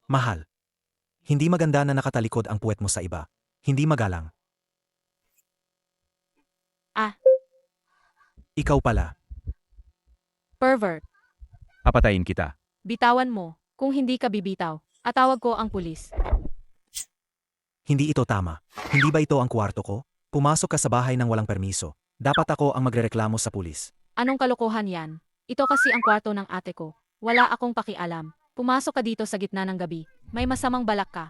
Mahal. Hindi maganda na nakatalikod ang puwet mo sa iba. Hindi magalang. Ah. Ikaw pala. Pervert. Papatayin kita. Bitawan mo. Kung hindi ka bibitaw, atawag ko ang pulis. Hindi ito tama. Hindi ba ito ang kwarto ko? Pumasok ka sa bahay ng walang permiso. Dapat ako ang magrereklamo sa pulis. Anong kalokohan yan? Ito kasi ang kwarto ng ate ko. Wala akong pakialam. Pumasok ka dito sa gitna ng gabi. May masamang balak ka.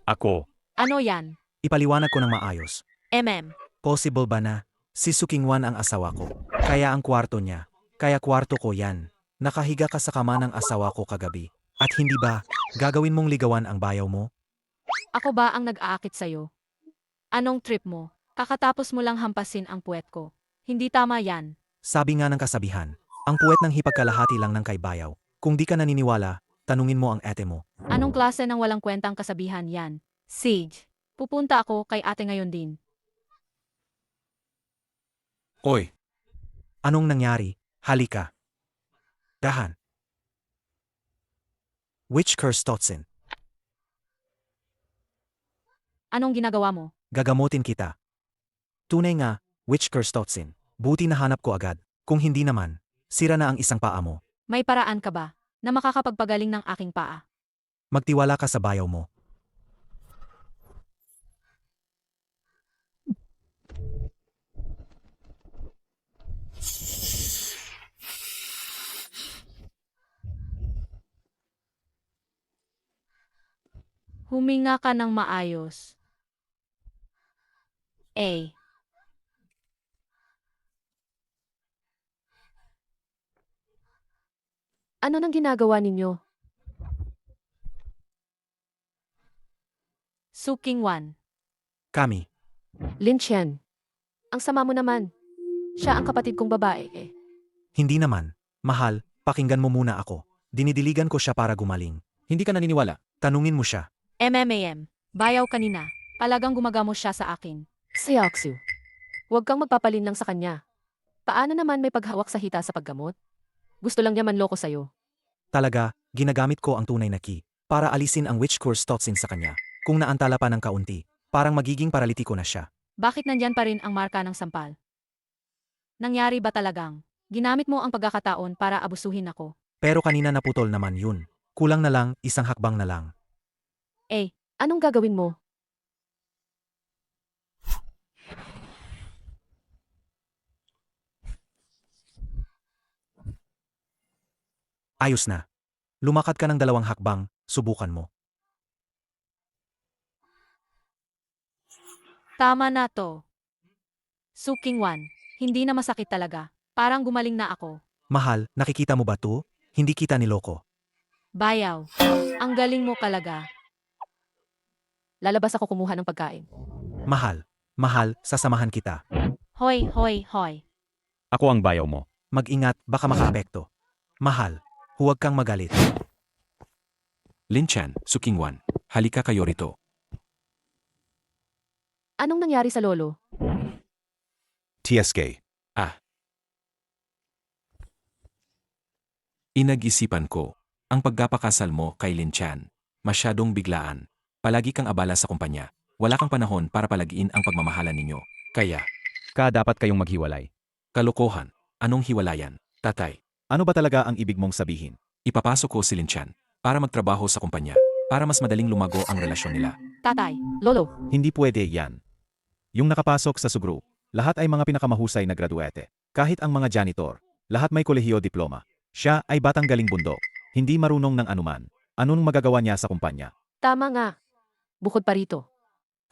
Ako. Ano yan? Ipaliwanag ko ng maayos. Possible ba na si Su Qingwan ang asawa ko? Kaya ang kwarto niya. Kaya kwarto ko yan. Nakahiga ka sa kama ng asawa ko kagabi. At hindi ba, gagawin mong ligawan ang bayaw mo? Ako ba ang nag-aakit sa'yo? Anong trip mo? Kakatapos mo lang hampasin ang puwet ko. Hindi tama yan. Sabi nga ng kasabihan, ang puwet ng hipagkalahati lang ng kay bayaw. Kung di ka naniniwala, tanungin mo ang ate mo. Anong klase ng walang kwentang kasabihan yan? Siege, pupunta ako kay ate ngayon din. Oy, Anong nangyari? Halika. Dahan. Witch curse Totsin. Anong ginagawa mo? Gagamutin kita. Tunay nga, witch curse Totsin. Buti na hanap ko agad. Kung hindi naman, sira na ang isang paa mo. May paraan ka ba na makakapagpagaling ng aking paa? Magtiwala ka sa bayaw mo. Huminga ka ng maayos. Ano nang ginagawa ninyo? Su Qingwan. Kami. Lin Chen. Ang sama mo naman. Siya ang kapatid kong babae Hindi naman. Mahal, pakinggan mo muna ako. Dinidiligan ko siya para gumaling. Hindi ka naniniwala. Tanungin mo siya. MMAM. Bayaw kanina. Palagang gumagamo siya sa akin. Seoksu. Huwag kang magpapalin lang sa kanya. Paano naman may paghawak sa hita sa paggamot? Gusto lang niya manloko sa'yo. Talaga, ginagamit ko ang tunay na key para alisin ang witch curse toxin sa kanya. Kung naantala pa ng kaunti, parang magiging paralitiko na siya. Bakit nandyan pa rin ang marka ng sampal? Nangyari ba talagang? Ginamit mo ang pagkakataon para abusuhin ako. Pero kanina naputol naman yun. Kulang na lang, isang hakbang na lang. Anong gagawin mo? Ayos na. Lumakad ka ng 2 hakbang, subukan mo. Tama na to. Suking Wan. Hindi na masakit talaga. Parang gumaling na ako. Mahal, nakikita mo ba to? Hindi kita niloko. Bayaw. Ang galing mo talaga. Lalabas ako kumuha ng pagkain. Mahal, sasamahan kita. Hoy, hoy, hoy. Ako ang bayaw mo. Mag-ingat, baka makaapekto. Mahal, huwag kang magalit. Lin-chan, Suking Wan, halika kayo rito. Anong nangyari sa lolo? TSK. Inag-isipan ko, ang pagkapakasal mo kay Lin-chan, masyadong biglaan. Palagi kang abala sa kumpanya. Wala kang panahon para palagiin ang pagmamahalan ninyo. Kaya, Dapat kayong maghiwalay. kalokohan, anong hiwalayan? Tatay, Ano ba talaga ang ibig mong sabihin? ipapasok ko si Lin-chan para magtrabaho sa kumpanya, para mas madaling lumago ang relasyon nila. Tatay, lolo, Hindi pwede yan. Yung nakapasok sa sugroup, lahat ay mga pinakamahusay na graduete. Kahit ang mga janitor, lahat may kolehiyo diploma. Siya ay batang galing bundok, hindi marunong ng anuman. Anong magagawa niya sa kumpanya? tama nga. Bukod pa rito.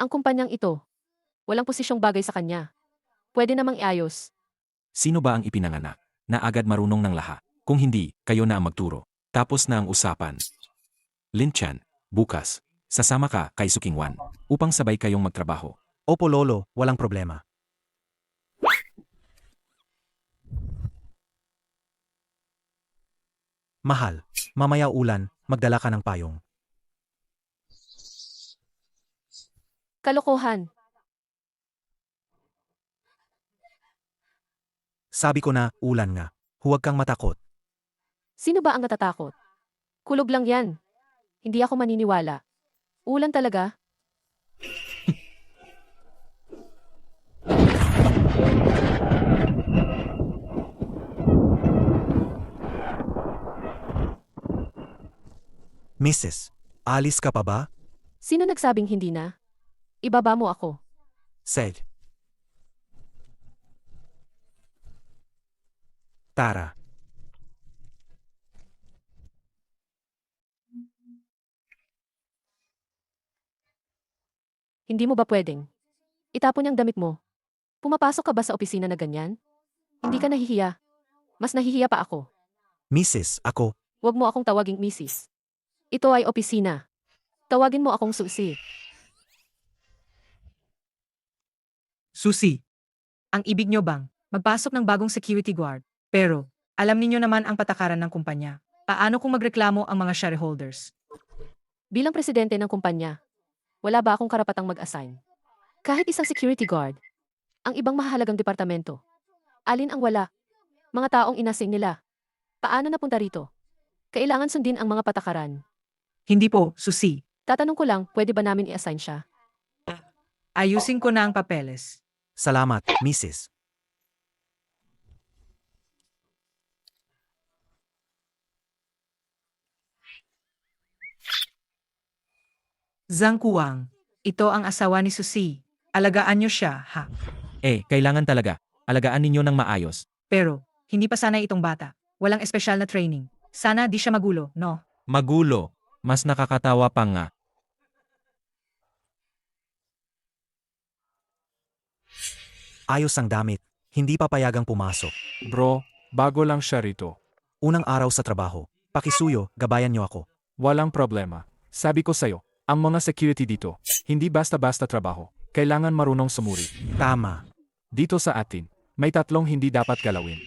Ang kumpanyang ito, walang posisyong bagay sa kanya. Pwede namang iayos. Sino ba ang ipinanganak na agad marunong ng lahat? Kung hindi, kayo na ang magturo. Tapos na ang usapan. Lin-chan, bukas, sasama ka kay Suking Wan upang sabay kayong magtrabaho. Opo lolo, walang problema. Mahal, mamaya ulan, magdala ka ng payong. Kalokohan. Sabi ko na, ulan nga. Huwag kang matakot. Sino ba ang natatakot? Kulog lang yan. Hindi ako maniniwala. Ulan talaga? Mrs., alis ka pa ba? Sino nagsabing hindi na? Ibaba mo ako. Said. Tara. Hindi mo ba pwedeng? Itapon yung damit mo. Pumapasok ka ba sa opisina na ganyan? Hindi ka nahihiya. Mas nahihiya pa ako. Mrs., ako, Huwag mo akong tawaging misis. Ito ay opisina. Tawagin mo akong susi. Susi, ang ibig nyo bang magpasok ng bagong security guard? Pero, alam ninyo naman ang patakaran ng kumpanya. Paano kung magreklamo ang mga shareholders? Bilang presidente ng kumpanya, wala ba akong karapatang mag-assign? Kahit isang security guard, ang ibang mahalagang departamento. Alin ang wala? Mga taong inasing nila. Paano napunta rito? Kailangan sundin ang mga patakaran. Hindi po, Susi. Tatanong ko lang, pwede ba namin i-assign siya? Ayusin ko na ang papeles. salamat, Mrs. Zhang Kuwang, ito ang asawa ni Susi. Alagaan nyo siya, ha? Kailangan talaga. Alagaan ninyo ng maayos. Pero, hindi pa sanay itong bata. Walang espesyal na training. Sana di siya magulo, no? Magulo. Mas nakakatawa pa nga. Ayos ang damit. Hindi papayagang pumasok. Bro, bago lang siya rito. Unang araw sa trabaho. Pakisuyo, gabayan niyo ako. Walang problema. Sabi ko sa'yo, ang mga security dito, hindi basta-basta trabaho. Kailangan marunong sumuri. Tama. Dito sa atin, may 3 hindi dapat galawin.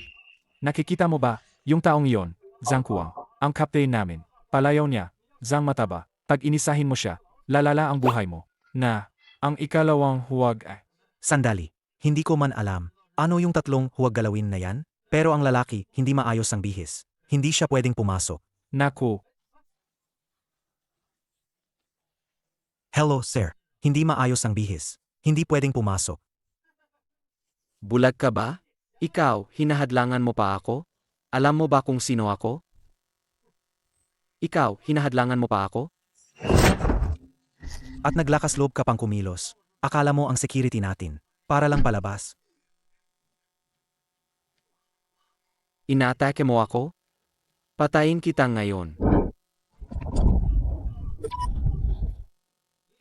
Nakikita mo ba, yung taong iyon, Zhang Kuang, ang captain namin. Palayaw niya, Zhang mataba, pag-inisahin mo siya, lalala ang buhay mo. Na, ang ikalawang huwag ay. Sandali, hindi ko man alam. Ano yung tatlong huwag galawin na yan? Pero ang lalaki, hindi maayos ang bihis. Hindi siya pwedeng pumasok. Naku, Hello, sir. Hindi maayos ang bihis. Hindi pwedeng pumasok. bulag ka ba? Ikaw, hinahadlangan mo pa ako? Alam mo ba kung sino ako? Ikaw, hinahadlangan mo pa ako? At naglakas loob ka pang kumilos. Akala mo ang security natin. Para lang palabas. Inaatake mo ako? Patayin kita ngayon.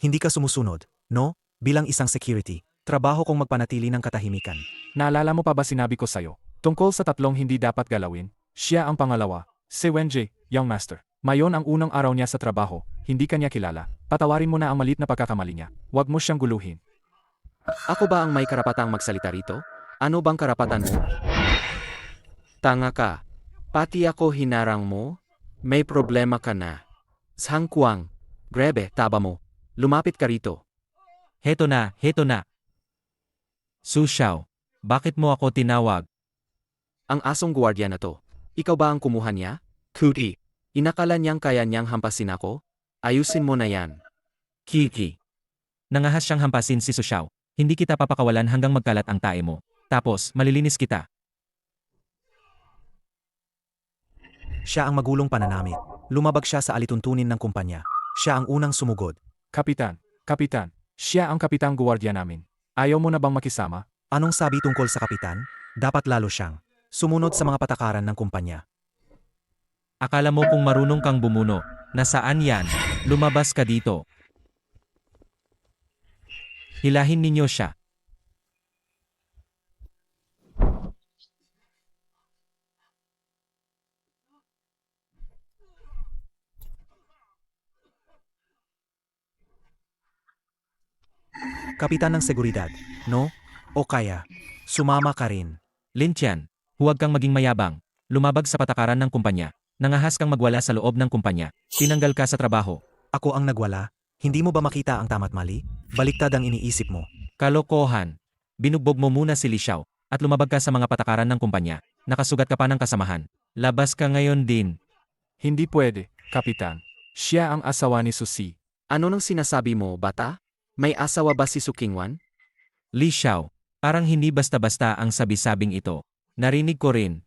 Hindi ka sumusunod, no? Bilang isang security, trabaho kong magpanatili ng katahimikan. Naalala mo pa ba sinabi ko sa'yo? Tungkol sa tatlong hindi dapat galawin, siya ang pangalawa, si Wenji, young master. Mayon ang unang araw niya sa trabaho, hindi kanya kilala. Patawarin mo na ang malit na pagkakamali niya. Huwag mo siyang guluhin. Ako ba ang may karapatang magsalita rito? Ano bang karapatan mo? Tanga ka. Pati ako hinarang mo? May problema ka na. Sangkwang. Grebe, taba mo. Lumapit ka rito. Heto na, heto na. Su Xiao, bakit mo ako tinawag? Ang asong guwardiya na to. Ikaw ba ang kumuha niya? Cootie. Inakala niyang kaya niyang hampasin ako? Ayusin mo na yan. Kiki. Nangahas siyang hampasin si Su Xiao. Hindi kita papakawalan hanggang magkalat ang tae mo. Tapos, malilinis kita. Siya ang magulong pananamit. Lumabag siya sa alituntunin ng kumpanya. Siya ang unang sumugod. Kapitan, kapitan, siya ang kapitang guwardiya namin. Ayaw mo na bang makisama? Anong sabi tungkol sa kapitan? Dapat lalo siyang sumunod sa mga patakaran ng kumpanya. Akala mo kung marunong kang bumuno. Nasaan yan? Lumabas ka dito. Hilahin ninyo siya. Kapitan ng seguridad, no? O kaya, sumama ka rin. Lin Tian, huwag kang maging mayabang. Lumabag sa patakaran ng kumpanya. Nangahas kang magwala sa loob ng kumpanya. Tinanggal ka sa trabaho. Ako ang nagwala. Hindi mo ba makita ang tama't mali? Baliktad ang iniisip mo. Kalokohan. Binugbog mo muna si Li Xiao at lumabag ka sa mga patakaran ng kumpanya. Nakasugat ka pa ng kasamahan. Labas ka ngayon din. Hindi pwede, kapitan. Siya ang asawa ni Susi. Ano nang sinasabi mo, bata? May asawa ba si Sukingwan? Li Xiao, parang hindi basta-basta ang sabi-sabing ito. Narinig ko rin.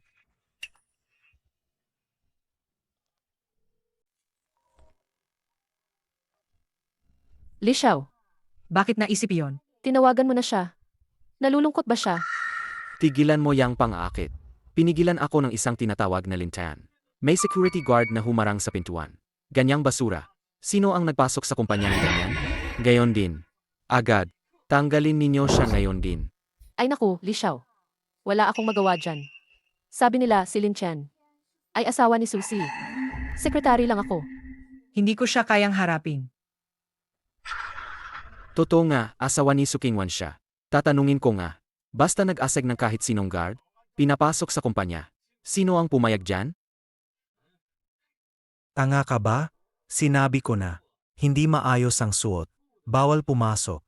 Li Xiao, Bakit naisip iyon? tinawagan mo na siya. Nalulungkot ba siya? Tigilan mo yang pang-aakit. Pinigilan ako ng isang tinatawag na lintan. May security guard na humarang sa pintuan. Ganyang basura. Sino ang nagpasok sa kumpanya ng ganyan? Gayon din. Agad. Tanggalin ninyo siya ngayon din. Ay naku, Li Xiao. Wala akong magawa dyan. Sabi nila si Lin Chen ay asawa ni Susi. Sekretary lang ako. Hindi ko siya kayang harapin. Totoo nga, asawa ni Sukingwan siya. Tatanungin ko nga, basta nag-aseg ng kahit sinong guard, pinapasok sa kumpanya. Sino ang pumayag dyan? Tanga ka ba? Sinabi ko na. Hindi maayos ang suot. Bawal pumasok.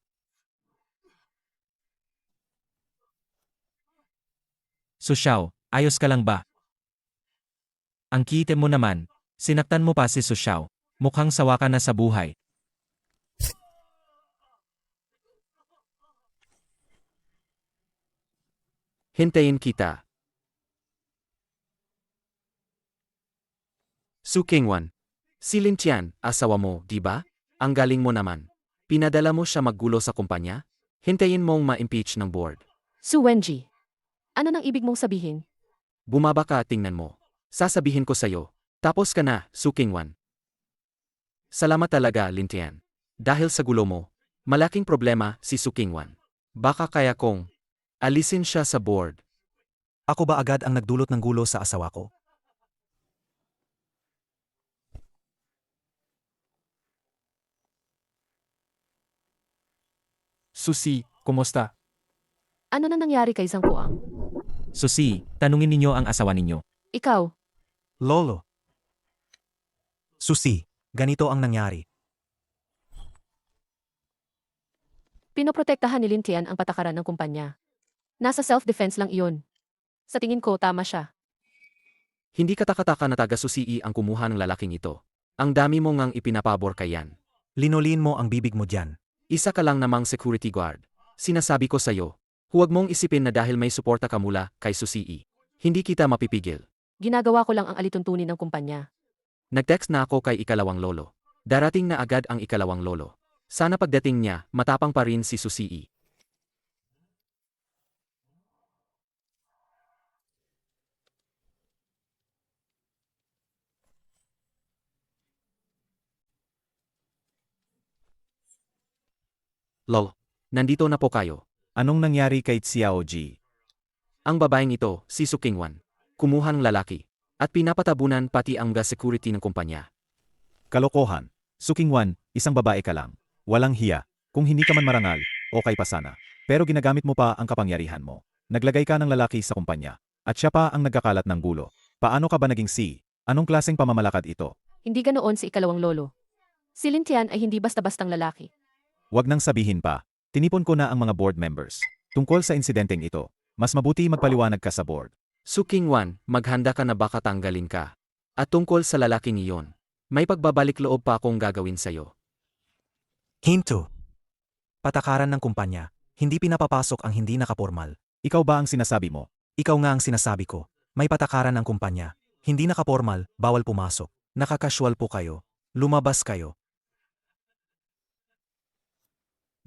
Su Xiao, ayos ka lang ba? Ang kite mo naman, sinaktan mo pa si Su Xiao. Mukhang sawa ka na sa buhay. Hintayin kita. Sukingwan. Si Lin Tian, asawa mo, di ba? Ang galing mo naman. Pinadala mo siya maggulo sa kumpanya? Hintayin mong ma-impeach ng board. Su Wenji. Ano nang ibig mong sabihin? Bumaba ka, tingnan mo. Sasabihin ko sa'yo. Tapos ka na, Sukingwan. Salamat talaga, Lin Tian. Dahil sa gulo mo, malaking problema si Sukingwan. Baka kaya kong alisin siya sa board. Ako ba agad ang nagdulot ng gulo sa asawa ko? Susi, kumusta? Ano na nangyari kay Zhang Kuang? Susi, tanungin ninyo ang asawa ninyo. Ikaw, Lolo. Susi, ganito ang nangyari. Pinoprotektahan ni Lin Tian ang patakaran ng kumpanya. Nasa self-defense lang iyon. Sa tingin ko, tama siya. Hindi katakataka na taga-susi ang kumuha ng lalaking ito. Ang dami mo ngang ipinapabor kay Yan. Linolin mo ang bibig mo dyan. Isa ka lang namang security guard. Sinasabi ko sa'yo, huwag mong isipin na dahil may suporta ka mula kay susi, hindi kita mapipigil. Ginagawa ko lang ang alituntunin ng kumpanya. Nag-text na ako kay ikalawang lolo. Darating na agad ang ikalawang lolo. Sana pagdating niya, matapang pa rin si susi. Lol, nandito na po kayo. Anong nangyari kay Xiao Ji? Ang babaeng ito, si Su Qingwan, kumuha ng lalaki, at pinapatabunan pati ang security ng kumpanya. Kalokohan. Sukingwan, isang babae ka lang. Walang hiya. Kung hindi ka man marangal, okay pa sana. Pero ginagamit mo pa ang kapangyarihan mo. Naglagay ka ng lalaki sa kumpanya. At siya pa ang nagkakalat ng gulo. Paano ka ba naging si? Anong klaseng pamamalakad ito? Hindi ganoon si ikalawang lolo. Si Lin Tian ay hindi basta-bastang lalaki. Wag nang sabihin pa. Tinipon ko na ang mga board members. Tungkol sa insidenteng ito, mas mabuti magpaliwanag ka sa board. Su Qingwan, maghanda ka na baka tanggalin ka. At tungkol sa lalaking iyon, may pagbabalik loob pa akong gagawin sa'yo. Hinto. Patakaran ng kumpanya, hindi pinapapasok ang hindi nakapormal. Ikaw ba ang sinasabi mo? Ikaw nga ang sinasabi ko. May patakaran ng kumpanya, hindi nakapormal, bawal pumasok. Nakakasual po kayo. Lumabas kayo.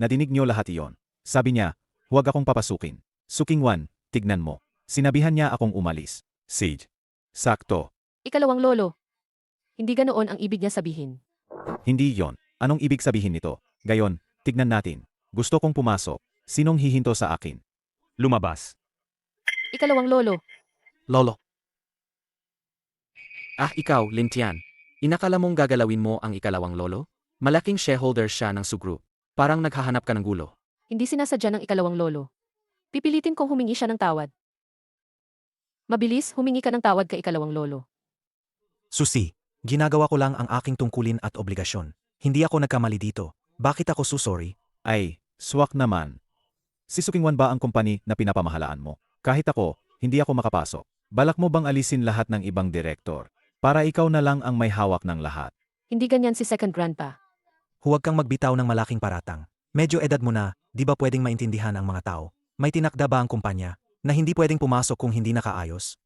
Nadinig niyo lahat iyon. Sabi niya, huwag akong papasukin. Sukingwan, tignan mo. Sinabihan niya akong umalis. Sage. Sakto. Ikalawang lolo. Hindi ganoon ang ibig niya sabihin. Hindi yon. Anong ibig sabihin nito? Gayon, tignan natin. Gusto kong pumasok. Sinong hihinto sa akin? Lumabas. Ikalawang lolo. Lolo. Ah, ikaw, Lin Tian. Inakala mong gagalawin mo ang ikalawang lolo? Malaking shareholder siya ng Su Group. Parang naghahanap ka ng gulo. Hindi sinasadya ng ikalawang lolo. Pipilitin kong humingi siya ng tawad. Mabilis, humingi ka ng tawad kay ikalawang lolo. Susi, ginagawa ko lang ang aking tungkulin at obligasyon. Hindi ako nagkamali dito. Bakit ako susorry? Ay, swak naman. Si Sukingwan ba ang kumpany na pinapamahalaan mo? Kahit ako, hindi ako makapasok. Balak mo bang alisin lahat ng ibang direktor? Para ikaw na lang ang may hawak ng lahat. Hindi ganyan si second grandpa. Huwag kang magbitaw ng malaking paratang. Medyo edad mo na, di ba pwedeng maintindihan ang mga tao? May tinakda ba ang kumpanya na hindi pwedeng pumasok kung hindi nakaayos?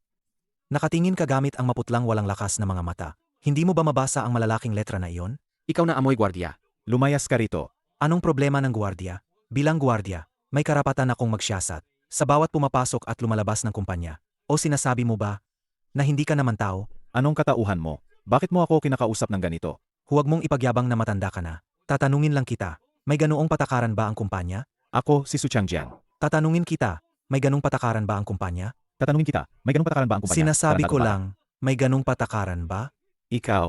Nakatingin ka gamit ang maputlang walang lakas na mga mata. Hindi mo ba mabasa ang malalaking letra na iyon? Ikaw na amoy gwardiya. Lumayas ka rito. Anong problema ng gwardiya? Bilang gwardiya, may karapatan akong magsiyasat sa bawat pumapasok at lumalabas ng kumpanya. O sinasabi mo ba na hindi ka naman tao? Anong katauhan mo? Bakit mo ako kinakausap ng ganito? Huwag mong ipagyabang na matanda ka na. Tatanungin lang kita, may ganoong patakaran ba ang kumpanya? Ako si Su Changjian. Tatanungin kita, may ganong patakaran ba ang kumpanya? Tatanungin kita, may ganong patakaran ba ang kumpanya? Sinasabi ko Tarantado ba? lang, may ganong patakaran ba? Ikaw.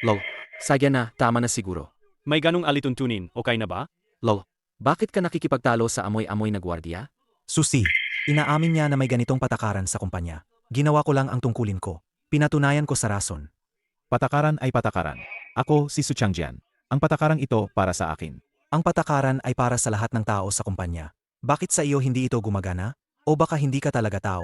Lol, sagya na, tama na siguro. May ganong alituntunin, okay na ba? Lol, bakit ka nakikipagtalo sa amoy-amoy na gwardiya? Susi, inaamin niya na may ganitong patakaran sa kumpanya. Ginawa ko lang ang tungkulin ko. Pinatunayan ko sa rason. Patakaran ay patakaran. Ako si Su Changjian. Ang patakarang ito para sa akin. Ang patakaran ay para sa lahat ng tao sa kumpanya. Bakit sa iyo hindi ito gumagana? O baka hindi ka talaga tao?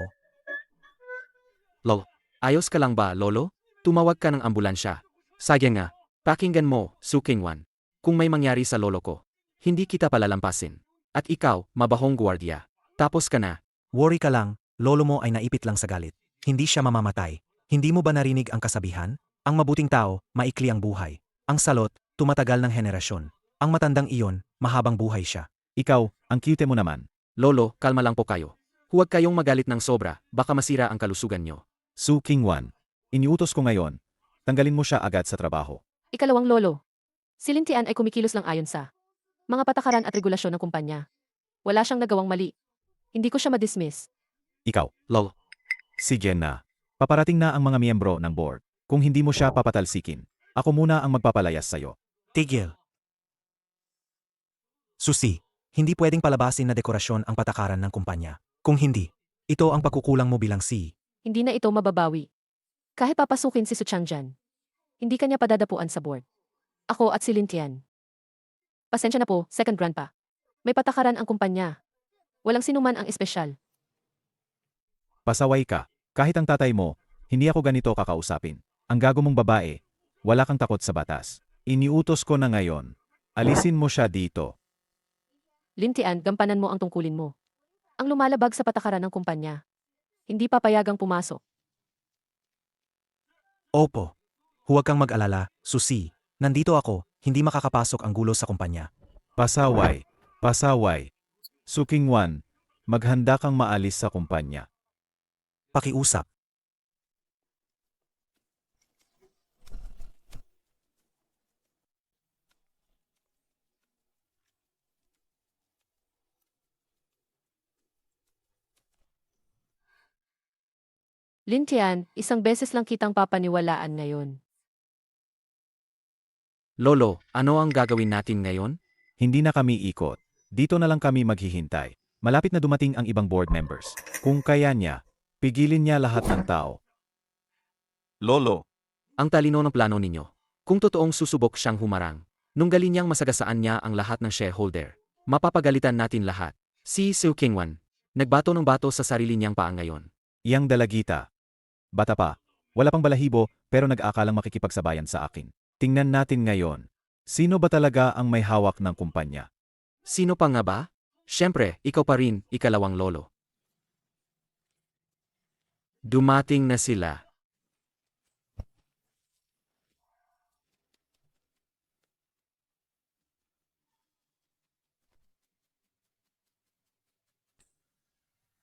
Lol, ayos ka lang ba, lolo? Tumawag ka ng ambulansya. Sagya nga, pakinggan mo, Su Qingwan. Kung may mangyari sa lolo ko, hindi kita palalampasin. At ikaw, mabahong gwardiya. Tapos ka na. Worry ka lang, lolo mo ay naipit lang sa galit. Hindi siya mamamatay. Hindi mo ba narinig ang kasabihan? Ang mabuting tao, maikli ang buhay. Ang salot, tumatagal ng henerasyon. Ang matandang iyon, mahabang buhay siya. Ikaw, ang cute mo naman. Lolo, kalma lang po kayo. Huwag kayong magalit ng sobra, baka masira ang kalusugan nyo. Su Qingwan. Iniutos ko ngayon. Tanggalin mo siya agad sa trabaho. Ikalawang lolo. Si Lin Tian ay kumikilos lang ayon sa mga patakaran at regulasyon ng kumpanya. Wala siyang nagawang mali. Hindi ko siya madismiss. Ikaw. Lol, Sige na. Paparating na ang mga miyembro ng board. Kung hindi mo siya papatalsikin, ako muna ang magpapalayas sa'yo. Tigil. Susi, hindi pwedeng palabasin na dekorasyon ang patakaran ng kumpanya. Kung hindi, ito ang pagkukulang mo bilang CEO. Hindi na ito mababawi. Kahit papasukin si Su Changjian. Hindi kanya padadapuan sa board. Ako at si Lin Tian. Pasensya na po, second grandpa. May patakaran ang kumpanya. Walang sinuman ang espesyal. Pasaway ka. Kahit ang tatay mo, hindi ako ganito kakausapin. Ang gago mong babae, wala kang takot sa batas. Iniutos ko na ngayon. Alisin mo siya dito. Lin Tian, gampanan mo ang tungkulin mo. Ang lumalabag sa patakaran ng kumpanya. Hindi papayagang pumasok. Opo. Huwag kang mag-alala, Susi. Nandito ako, hindi makakapasok ang gulo sa kumpanya. Pasaway. Pasaway. Sukingwan, maghanda kang maalis sa kumpanya. Pakiusap. Lin Tian, isang beses lang kitang papaniwalaan ngayon. Lolo, ano ang gagawin natin ngayon? Hindi na kami ikot. Dito na lang kami maghihintay. Malapit na dumating ang ibang board members. Kung kaya niya, pigilin niya lahat ng tao. Lolo, Ang talino ng plano ninyo. Kung totoong susubok siyang humarang, nunggalin niyang masagasaan niya ang lahat ng shareholder. Mapapagalitan natin lahat. Si Su Qingwan, nagbato ng bato sa sarili niyang paa ngayon. Iyang dalagita. Bata pa. Wala pang balahibo pero nag-aakalang makikipagsabayan sa akin. Tingnan natin ngayon. Sino ba talaga ang may hawak ng kumpanya? Sino pa nga ba? Siyempre, ikaw pa rin, ikalawang lolo. Dumating na sila.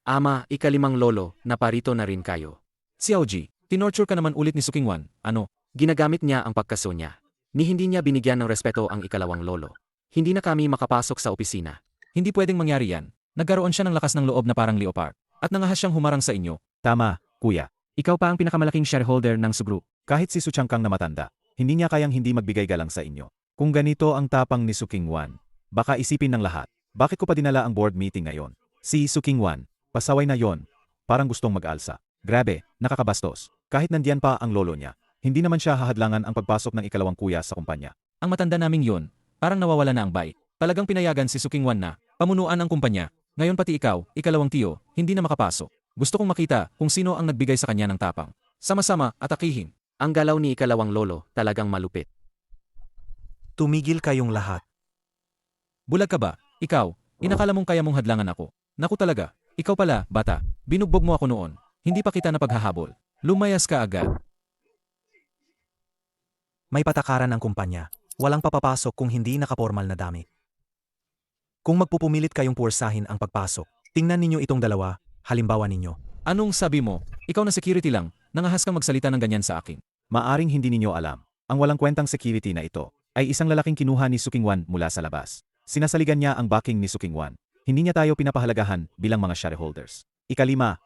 Ama, ikalimang lolo, naparito na rin kayo. Xiaoji, tinorture ka naman ulit ni Sukingwan. Ano? Ginagamit niya ang pagkaso niya. Ni hindi niya binigyan ng respeto ang ikalawang lolo. Hindi na kami makapasok sa opisina. Hindi pwedeng mangyari yan. Nagkaroon siya ng lakas ng loob na parang leopard. At nangahas siyang humarang sa inyo. Tama, kuya. Ikaw pa ang pinakamalaking shareholder ng Sugru. Kahit si Suchangkang na matanda, hindi niya kayang hindi magbigay galang sa inyo. Kung ganito ang tapang ni Sukingwan, baka isipin ng lahat, bakit ko pa dinala ang board meeting ngayon? Si Sukingwan, pasaway na yon. Parang gustong mag-alsa. Grabe, nakakabastos. Kahit nandiyan pa ang lolo niya, hindi naman siya hahadlangan ang pagpasok ng ikalawang kuya sa kumpanya. Ang matanda naming yon, parang nawawala na ang bay. Talagang pinayagan si Sukingwan na pamunuan ang kumpanya. Ngayon pati ikaw, ikalawang tiyo, hindi na makapasok. Gusto kong makita kung sino ang nagbigay sa kanya ng tapang. Sama-sama, atakihin. Ang galaw ni ikalawang lolo, talagang malupit. Tumigil kayong lahat. Bulag ka ba? Ikaw, inakala mong kaya mong hadlangan ako. Naku talaga, ikaw pala, bata. Binugbog mo ako noon. Hindi pa kita napaghahabol. Lumayas ka agad. May patakaran ang kumpanya. Walang papapasok kung hindi nakapormal na dami. Kung magpupumilit kayong puwersahin ang pagpasok, tingnan ninyo itong dalawa, halimbawa ninyo. Anong sabi mo? Ikaw na security lang, nangahas kang magsalita ng ganyan sa akin. Maaring hindi ninyo alam, ang walang kwentang security na ito ay isang lalaking kinuha ni Sukingwan mula sa labas. Sinasaligan niya ang backing ni Sukingwan. Hindi niya tayo pinapahalagahan bilang mga shareholders. Ikalima,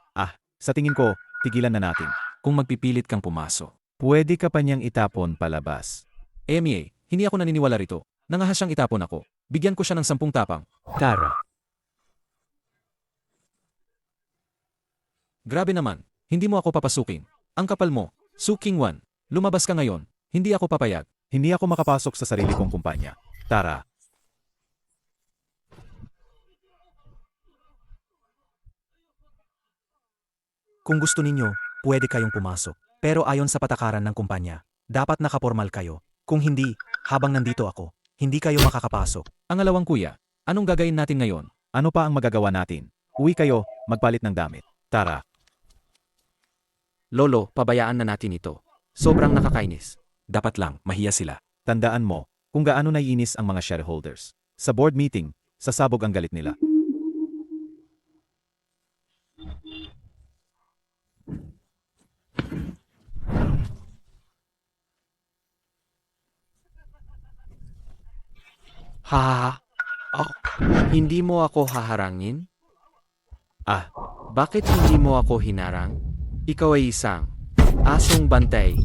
sa tingin ko, tigilan na natin. Kung magpipilit kang pumasok. Pwede ka pa niyang itapon palabas. EMA, hindi ako naniniwala rito. Nangahas siyang itapon ako. Bigyan ko siya ng 10 tapang. Tara. Grabe naman, hindi mo ako papasukin. Ang kapal mo, Su Qingwan, lumabas ka ngayon. Hindi ako papayag. Hindi ako makapasok sa sarili kong kumpanya. Tara. Kung gusto ninyo, pwede kayong pumasok. Pero ayon sa patakaran ng kumpanya, dapat nakapormal kayo. Kung hindi, habang nandito ako, hindi kayo makakapasok. Ang alawang kuya, anong gagawin natin ngayon? Ano pa ang magagawa natin? Uwi kayo, magpalit ng damit. Tara. Lolo, pabayaan na natin ito. Sobrang nakakainis. Dapat lang, mahiya sila. Tandaan mo, kung gaano naiinis ang mga shareholders. Sa board meeting, sasabog ang galit nila. Hindi mo ako haharangin? Bakit hindi mo ako hinarang? Ikaw ay isang asong bantay.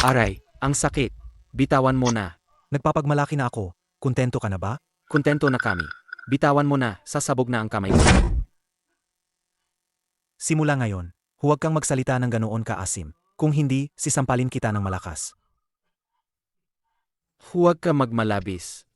Aray, ang sakit. Bitawan mo na. Nagpapagmalaki na ako. Kontento ka na ba? Kontento na kami. Bitawan mo na, sasabog na ang kamay mo. Simula ngayon, huwag kang magsalita ng ganoon kaasim. Kung hindi, sisampalin kita ng malakas. Huwag ka magmalabis.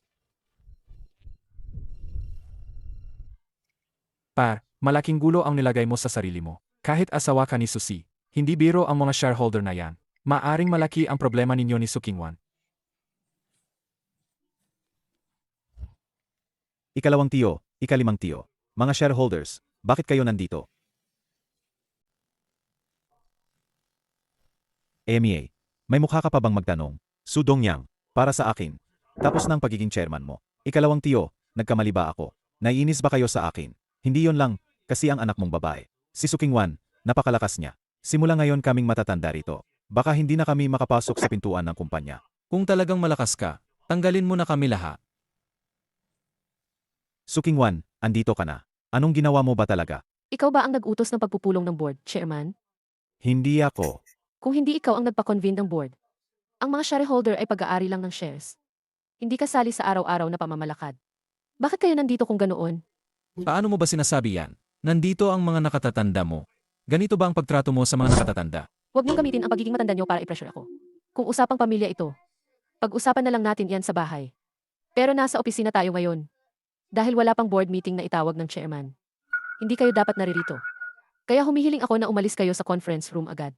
Par, malaking gulo ang nilagay mo sa sarili mo. Kahit asawa ka ni Susi, hindi biro ang mga shareholder na yan. Maaring malaki ang problema ninyo ni Sukingwan. Ikalawang tiyo, ikalimang tiyo. Mga shareholders, bakit kayo nandito? EMEA, may mukha ka pa bang magtanong? Su Dongyang, para sa akin. Tapos ng pagiging chairman mo. Ikalawang tiyo, nagkamali ba ako? Naiinis ba kayo sa akin? Hindi yon lang, kasi ang anak mong babae. Si Sukingwan, napakalakas niya. Simula ngayon kaming matatanda rito. Baka hindi na kami makapasok sa pintuan ng kumpanya. Kung talagang malakas ka, tanggalin mo na kami lahat. Sukingwan, andito ka na. Anong ginawa mo ba talaga? Ikaw ba ang nag-utos ng pagpupulong ng board, Chairman? Hindi ako. Kung hindi ikaw ang nagpa-convene ng board, ang mga shareholder ay pag-aari lang ng shares. Hindi kasali sa araw-araw na pamamalakad. Bakit kayo nandito kung ganoon? Paano mo ba sinasabi yan? Nandito ang mga nakatatanda mo. Ganito ba ang pagtrato mo sa mga nakatatanda? Huwag niyong gamitin ang pagiging matanda niyo para i-pressure ako. Kung usapang pamilya ito, pag-usapan na lang natin yan sa bahay. Pero nasa opisina tayo ngayon. Dahil wala pang board meeting na itawag ng chairman. Hindi kayo dapat naririto. Kaya humihiling ako na umalis kayo sa conference room agad.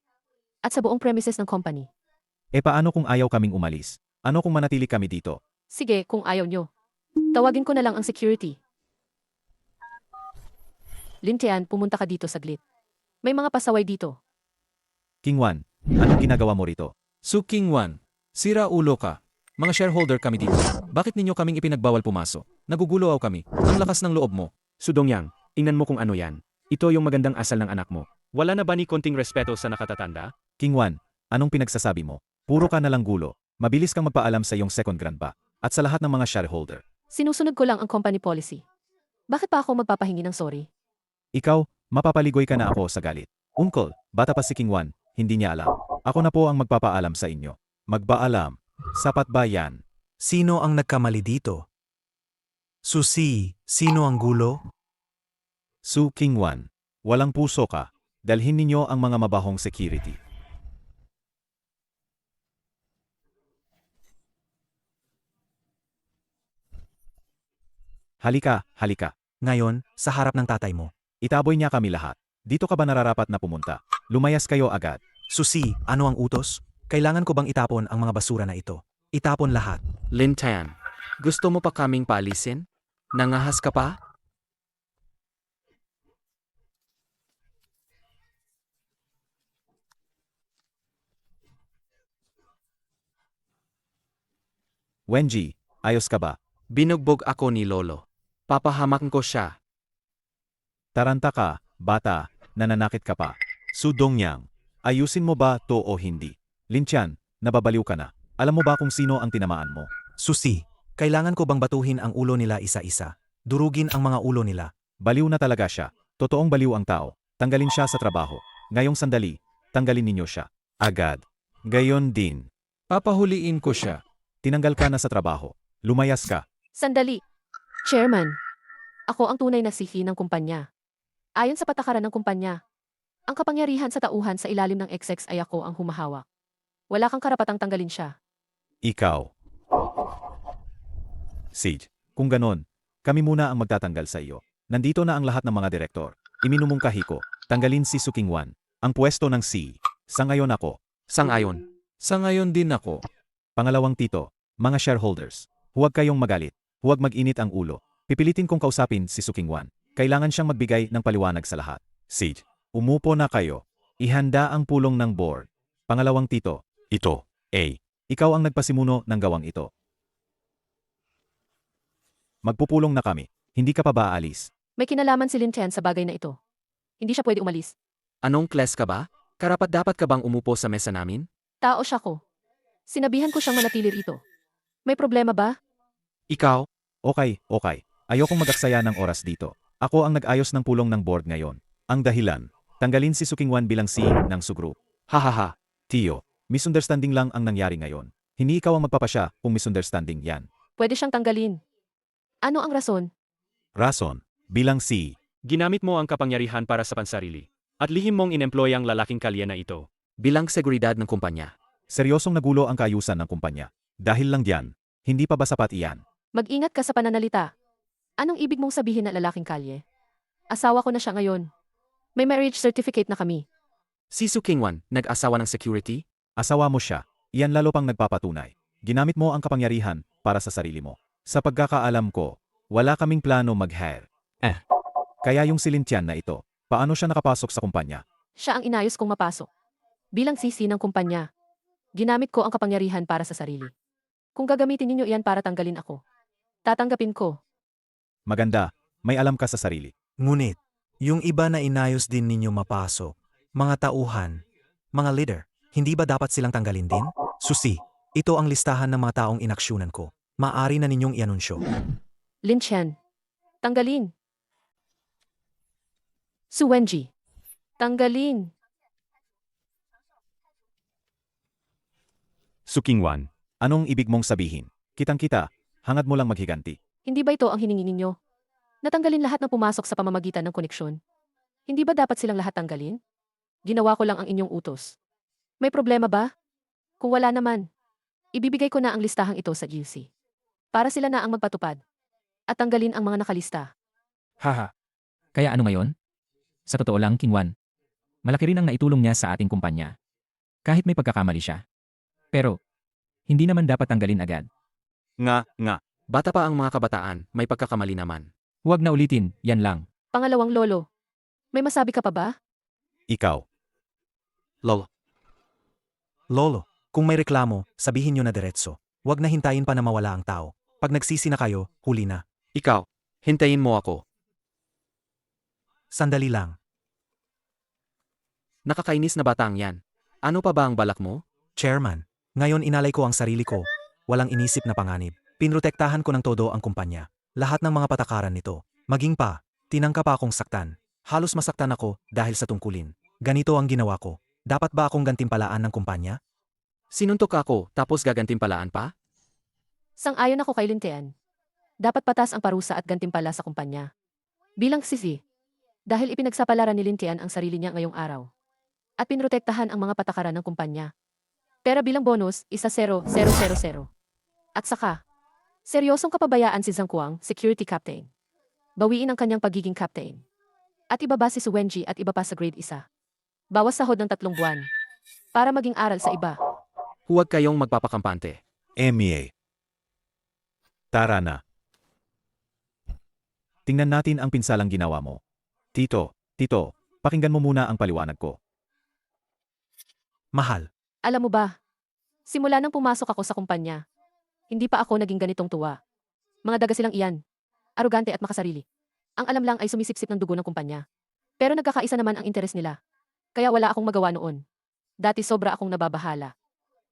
At sa buong premises ng company. E paano kung ayaw kaming umalis? Ano kung manatili kami dito? Sige, kung ayaw nyo. Tawagin ko na lang ang security. Lintian, pumunta ka dito saglit. May mga pasaway dito. Kingwan, anong ginagawa mo rito? Sukingwan, sira ulo ka. Mga shareholder kami dito. Bakit ninyo kaming ipinagbawal pumasok? Nagugulo kami. Ang lakas ng loob mo. Su Dongyang, ingnan mo kung ano yan. Ito yung magandang asal ng anak mo. Wala na ba ni konting respeto sa nakatatanda? Kingwan, anong pinagsasabi mo? Puro ka na lang gulo. Mabilis kang magpaalam sa iyong second grandpa. At sa lahat ng mga shareholder. Sinusunod ko lang ang company policy. Bakit pa ako magpapahingi ng sorry? Ikaw, mapapaligoy ka na ako sa galit. Uncle, bata pa si Kingwan, hindi niya alam. Ako na po ang magpapaalam sa inyo. Magpaalam. Sapat ba yan? Sino ang nagkamali dito? Susi, sino ang gulo? Su Kingwan, walang puso ka. Dalhin ninyo ang mga mabahong security. Halika, halika. Ngayon, sa harap ng tatay mo. Itaboy niya kami lahat. Dito ka ba nararapat na pumunta? Lumayas kayo agad. Susi, ano ang utos? Kailangan ko bang itapon ang mga basura na ito? Itapon lahat. Lintian, gusto mo pa kaming paalisin? Nangahas ka pa? Wenji, ayos ka ba? Binugbog ako ni Lolo. Papahamakan ko siya. Taranta ka, bata, nananakit ka pa. Su Dongyang, ayusin mo ba to o hindi? Lintian, nababaliw ka na. Alam mo ba kung sino ang tinamaan mo? Susi, kailangan ko bang batuhin ang ulo nila isa-isa? Durugin ang mga ulo nila. Baliw na talaga siya. Totoong baliw ang tao. Tanggalin siya sa trabaho. Ngayong sandali, tanggalin ninyo siya. Agad. Gayon din. Papahuliin ko siya. Tinanggal ka na sa trabaho. Lumayas ka. Sandali. Chairman, ako ang tunay na sihi ng kumpanya. Ayon sa patakaran ng kumpanya, ang kapangyarihan sa tauhan sa ilalim ng XX ay ako ang humahawak. Wala kang karapatang tanggalin siya. Ikaw. Sage, kung ganon, kami muna ang magtatanggal sa iyo. Nandito na ang lahat ng mga direktor. Iminumungkahi ko, tanggalin si Sukingwan, ang pwesto ng C. Sa ngayon ako. Sang-ayon. Sa ngayon din ako. Pangalawang tito, mga shareholders, huwag kayong magalit. Huwag mag-init ang ulo. Pipilitin kong kausapin si Sukingwan. Kailangan siyang magbigay ng paliwanag sa lahat. Sage, umupo na kayo. Ihanda ang pulong ng board. Pangalawang tito, ito, A. Ikaw ang nagpasimuno ng gawang ito. Magpupulong na kami. Hindi ka pa ba aalis? May kinalaman si Lin Chen sa bagay na ito. Hindi siya pwede umalis. Anong class ka ba? Karapat dapat ka bang umupo sa mesa namin? Tao siya ko. Sinabihan ko siyang manatili rito. May problema ba? Ikaw? Okay. Ayokong mag-aksaya ng oras dito. Ako ang nag-ayos ng pulong ng board ngayon. Ang dahilan, tanggalin si Sukingwan bilang C ng sugroup. Hahaha. Tio, misunderstanding lang ang nangyari ngayon. Hindi ikaw ang magpapasya kung misunderstanding yan. Pwede siyang tanggalin. Ano ang rason? Rason, bilang C. Ginamit mo ang kapangyarihan para sa pansarili. At lihim mong inemploy ang lalaking kalye na ito. bilang seguridad ng kumpanya. Seryosong nagulo ang kaayusan ng kumpanya. Dahil lang diyan, hindi pa ba sapat iyan? Mag-ingat ka sa pananalita. Anong ibig mong sabihin na lalaking kalye? Asawa ko na siya ngayon. May marriage certificate na kami. Si Su Kingwan, nag-asawa ng security? Asawa mo siya. Iyan lalo pang nagpapatunay. Ginamit mo ang kapangyarihan para sa sarili mo. Sa pagkakaalam ko, wala kaming plano mag-hire. Kaya yung si Lin Tian na ito, paano siya nakapasok sa kumpanya? Siya ang inayos kong mapasok. Bilang sisi ng kumpanya, ginamit ko ang kapangyarihan para sa sarili. Kung gagamitin ninyo iyan para tanggalin ako, tatanggapin ko. Maganda, may alam ka sa sarili. Ngunit, yung iba na inayos din ninyo mapasok, mga tauhan, mga leader, hindi ba dapat silang tanggalin din? Susi, ito ang listahan ng mga taong inaksyonan ko. Maari na ninyong ianunsyo. Lin Chen, tanggalin. Su Wenji, tanggalin. Su Kingwan, anong ibig mong sabihin? Kitang-kita, hangad mo lang maghiganti. Hindi ba ito ang hiningi ninyo? Natanggalin lahat ng pumasok sa pamamagitan ng koneksyon. Hindi ba dapat silang lahat tanggalin? Ginawa ko lang ang inyong utos. May problema ba? Kung wala naman, ibibigay ko na ang listahang ito sa GC. Para sila na ang magpatupad. At tanggalin ang mga nakalista. Haha. Kaya ano ngayon? Sa totoo lang, Kingwan, malaki rin ang naitulong niya sa ating kumpanya. Kahit may pagkakamali siya. Pero, hindi naman dapat tanggalin agad. Nga. Bata pa ang mga kabataan, may pagkakamali naman. Huwag na ulitin, yan lang. Pangalawang lolo, may masabi ka pa ba? Ikaw, Lolo, kung may reklamo, sabihin nyo na diretso. Huwag na hintayin pa na mawala ang tao. Pag nagsisi na kayo, huli na. Ikaw, hintayin mo ako. Sandali lang. Nakakainis na batang yan. Ano pa ba ang balak mo? Chairman, ngayon inalay ko ang sarili ko. Walang inisip na panganib. Pinrotektahan ko ng todo ang kumpanya. Lahat ng mga patakaran nito. Maging pa, tinangka pa akong saktan. Halos masaktan ako dahil sa tungkulin. Ganito ang ginawa ko. Dapat ba akong gantimpalaan ng kumpanya? Sinuntok ako, tapos gagantimpalaan pa? Sang-ayon ako kay Lin Tian. Dapat patas ang parusa at gantimpala sa kumpanya. Bilang sisi, dahil ipinagsapalaran ni Lin Tian ang sarili niya ngayong araw. At pinrotektahan ang mga patakaran ng kumpanya. Pero bilang bonus, 1-0-0-0. At saka, seryosong kapabayaan si Zhang Kuang, security captain. Bawiin ang kanyang pagiging captain. At ibaba si Su Wenji at iba pa sa grade 1. Bawas sahod ng 3 buwan. Para maging aral sa iba. Huwag kayong magpapakampante. MEA. Tara na. Tingnan natin ang pinsalang ginawa mo. Tito, pakinggan mo muna ang paliwanag ko. Mahal. Alam mo ba, simula nang pumasok ako sa kumpanya, hindi pa ako naging ganitong tuwa. Mga daga silang iyan. Arugante at makasarili. Ang alam lang ay sumisipsip ng dugo ng kumpanya. Pero nagkakaisa naman ang interes nila. Kaya wala akong magawa noon. Dati sobra akong nababahala.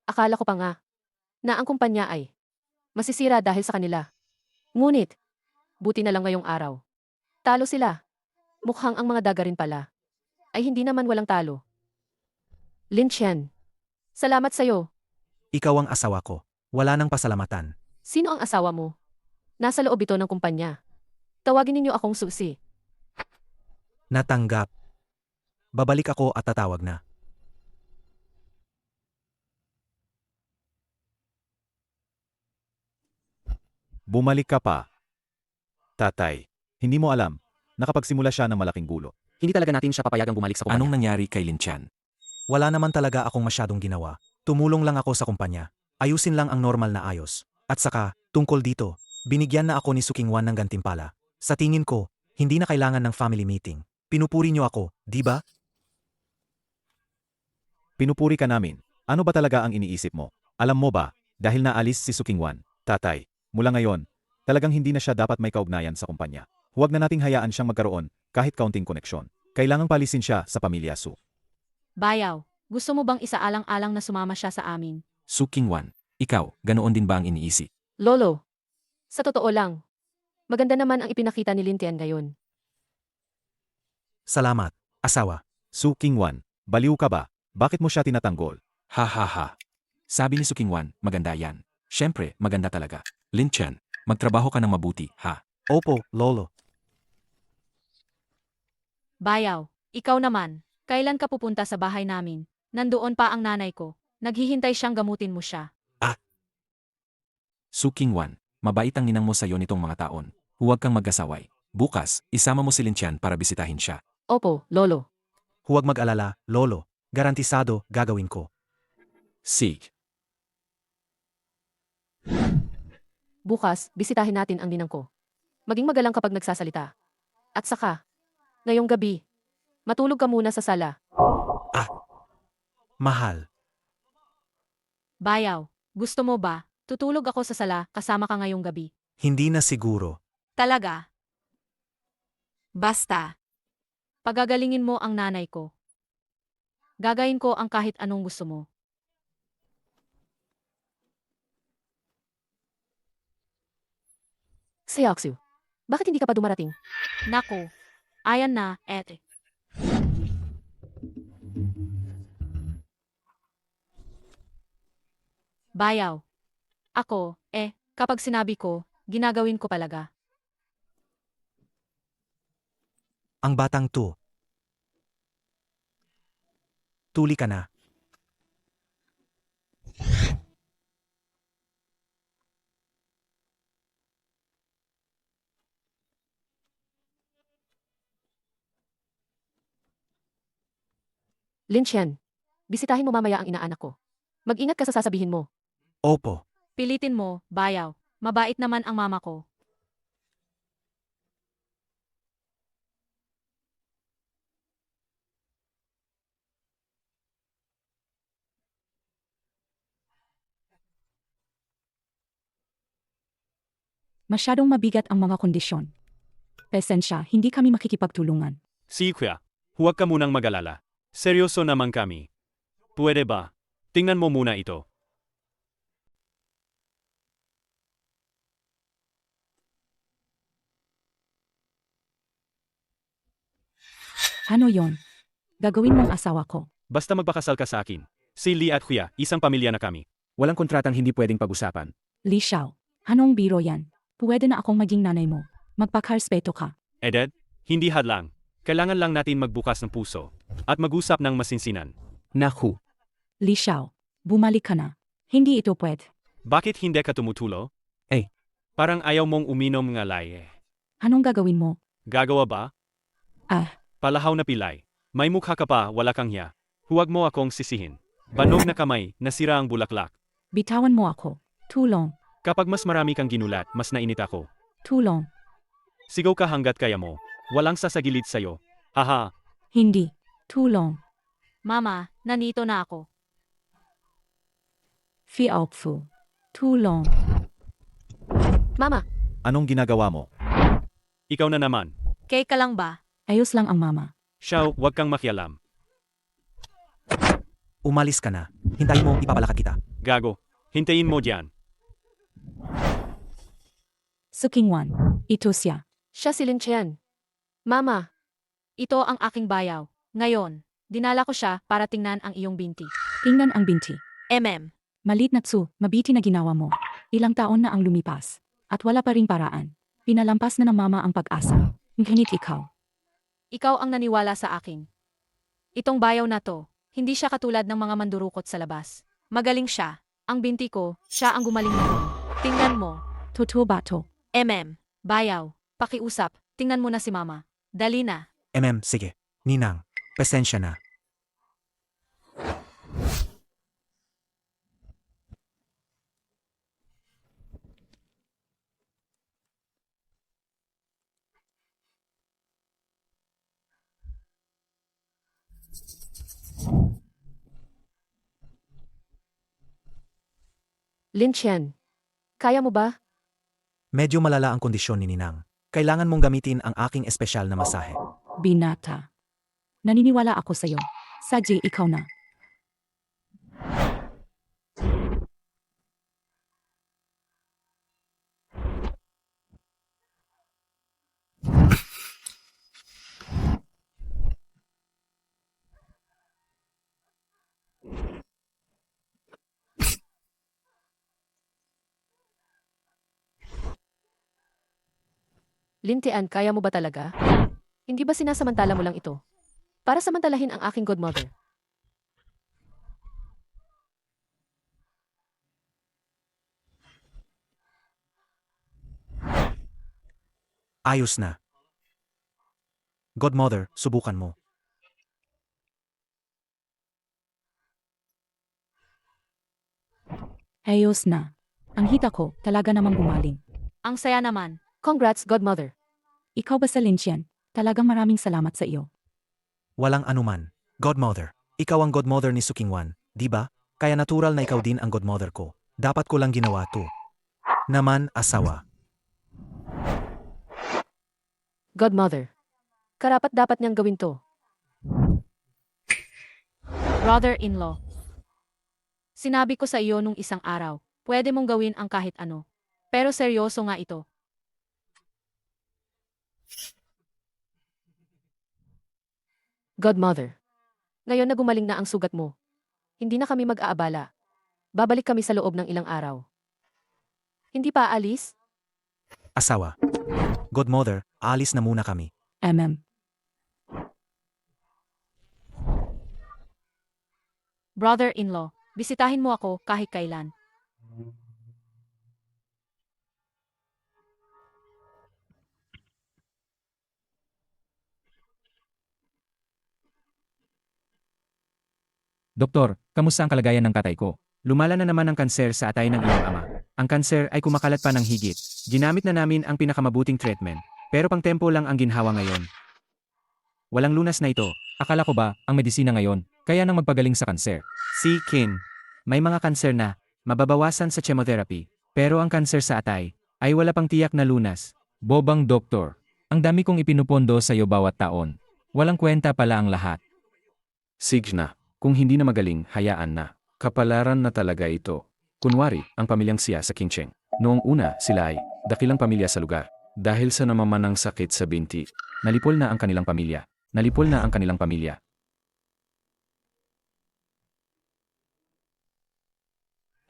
Akala ko pa nga na ang kumpanya ay masisira dahil sa kanila. Ngunit, buti na lang ngayong araw. Talo sila. Mukhang ang mga daga rin pala ay hindi naman walang talo. Lin Chen, salamat sa'yo. Ikaw ang asawa ko. Wala nang pasalamatan. Sino ang asawa mo? Nasa loob ito ng kumpanya. Tawagin ninyo akong susi. Natanggap. Babalik ako at tatawag na. Bumalik ka pa. Tatay, hindi mo alam, nakapagsimula siya ng malaking gulo. Hindi talaga natin siya papayagang bumalik sa kumpanya. Anong nangyari kay Lin Tian? Wala naman talaga akong masyadong ginawa. Tumulong lang ako sa kumpanya. Ayusin lang ang normal na ayos. At saka, tungkol dito, binigyan na ako ni Su Kingwan ng gantimpala. Sa tingin ko, hindi na kailangan ng family meeting. Pinupuri niyo ako, di ba? Pinupuri ka namin. Ano ba talaga ang iniisip mo? Alam mo ba, dahil naalis si Su Kingwan, tatay, mula ngayon, talagang hindi na siya dapat may kaugnayan sa kumpanya. Huwag na nating hayaan siyang magkaroon kahit kaunting koneksyon. Kailangang palisin siya sa pamilya Su. Bayaw, gusto mo bang isaalang-alang na sumama siya sa amin? Su Kingwan, ikaw, ganoon din ba ang iniisip? Lolo, sa totoo lang, maganda naman ang ipinakita ni Lin Tian ngayon. Salamat, asawa. Su Kingwan, baliw ka ba? Bakit mo siya tinatanggol? Ha ha ha. Sabi ni Su Kingwan, maganda yan. Siyempre, maganda talaga. Lin Tian, magtrabaho ka ng mabuti, ha? Opo, lolo. Bayaw, ikaw naman, kailan ka pupunta sa bahay namin? Nandoon pa ang nanay ko. Naghihintay siyang gamutin mo siya. Su Qingwan, mabait ang ninang mo sa'yo nitong mga taon. Huwag kang magkasaway. Bukas, isama mo si Lin Tian para bisitahin siya. Opo, lolo. Huwag mag-alala, Lolo. Garantisado, gagawin ko. Sig. Bukas, bisitahin natin ang ninang ko. Maging magalang kapag nagsasalita. At saka, ngayong gabi, matulog ka muna sa sala. Mahal. Bayaw, gusto mo ba? Tutulog ako sa sala kasama ka ngayong gabi. Hindi na siguro. Talaga? Basta. Pagagalingin mo ang nanay ko. Gagayin ko ang kahit anong gusto mo. Seoksu, bakit hindi ka pa dumarating? Nako, ayan na, ete. Bayaw. Ako, kapag sinabi ko, ginagawin ko talaga. Ang batang to. Tuli ka na. Lin Chen, bisitahin mo mamaya ang inaanak ko. Mag-ingat ka sa sasabihin mo. Opo. Pilitin mo, bayaw. Mabait naman ang mama ko. Masyadong mabigat ang mga kondisyon. Pasensya, hindi kami makikipagtulungan. Si Kuya, huwag ka munang mag-alala. Seryoso naman kami. Pwede ba? Tingnan mo muna ito. Ano yon? Gagawin mong asawa ko. Basta magpakasal ka sa akin. Si Lee at Kuya, isang pamilya na kami. Walang kontratang hindi pwedeng pag-usapan. Li Xiao, anong biro yan? Pwede na akong maging nanay mo. Magpakarespeto ka. Edad, hindi hadlang. Kailangan lang natin magbukas ng puso at mag-usap ng masinsinan. Naku, Li Xiao, bumalik ka na. Hindi ito pwede. Bakit hindi ka tumutulo? Parang ayaw mong uminom ng alay. Anong gagawin mo? Gagawa ba? Ah, Palahaw na pilay. May mukha ka pa, wala kang hiya. Huwag mo akong sisihin. Banog na kamay, nasira ang bulaklak. bitawan mo ako. Tulong, Kapag mas marami kang ginulat, mas nainit ako. tulong. Sigaw ka hanggat kaya mo. Walang sasagilid sa'yo. Haha. Hindi. Tulong. Mama, nanito na ako. Fiaofu. Tulong. Mama, Anong ginagawa mo? Ikaw na naman. Kay ka lang ba? Ayos lang ang mama. Xiao, huwag kang makialam. Umalis ka na. Hintayin mo, ipapalakad kita. Gago. Hintayin mo diyan. Sukingwan. Ito siya. siya si Lin Chen. Mama, Ito ang aking bayaw. Ngayon, dinala ko siya para tingnan ang iyong binti. Tingnan ang binti. Malit na tsu, mabiti na ginawa mo. Ilang taon na ang lumipas. At wala pa ring paraan. Pinalampas na ng mama ang pag-asa. Ngunit ikaw. Ikaw ang naniwala sa akin. Itong bayaw na to, hindi siya katulad ng mga mandurukot sa labas. Magaling siya. Ang binti ko, siya ang gumaling na. Tingnan mo. Totoo ba to? Bayaw. Pakiusap. Tingnan mo na si mama. Dali na. Sige. Ninang, pasensya na. Lin Chen, kaya mo ba? Medyo malala ang kondisyon ni Ninang. Kailangan mong gamitin ang aking espesyal na masahe. Binata. Naniniwala ako sa'yo. Sadye, ikaw na. Lin Tian, kaya mo ba talaga? Hindi ba sinasamantala mo lang ito? Para samantalahin ang aking godmother. Ayos na. Godmother, subukan mo. Ayos na. Ang hita ko, talaga namang gumaling. Ang saya naman. Congrats, Godmother. Ikaw ba sa Linsyan? Talagang maraming salamat sa iyo. Walang anuman. Godmother, ikaw ang godmother ni Sukingwan, di ba? Kaya natural na ikaw din ang godmother ko. Dapat ko lang ginawa to. Naman, asawa. Godmother. Karapat dapat niyang gawin to. Brother-in-law. Sinabi ko sa iyo nung isang araw, pwede mong gawin ang kahit ano. Pero seryoso nga ito. Godmother. Ngayon na gumaling na ang sugat mo. Hindi na kami mag-aabala. Babalik kami sa loob ng ilang araw. Hindi pa aalis? Asawa. Godmother, aalis na muna kami. Brother-in-law, bisitahin mo ako kahit kailan. Doktor, kamusta ang kalagayan ng katay ko? Lumala na naman ang kanser sa atay ng iyong ama. Ang kanser ay kumakalat pa ng higit. Ginamit na namin ang pinakamabuting treatment. Pero pang tempo lang ang ginhawa ngayon. Walang lunas na ito. Akala ko ba, ang medisina ngayon, kaya nang magpagaling sa kanser? Si Kin, may mga kanser na, mababawasan sa chemotherapy. Pero ang kanser sa atay, ay wala pang tiyak na lunas. Bobang doktor, ang dami kong ipinupondo sa iyo bawat taon. Walang kwenta pala ang lahat. Sige na, kung hindi na magaling, hayaan na. Kapalaran na talaga ito. Kunwari, ang pamilyang siya sa Qingcheng. Noong una, sila ay dakilang pamilya sa lugar. Dahil sa namamanang sakit sa binti, nalipol na ang kanilang pamilya. Nalipol na ang kanilang pamilya.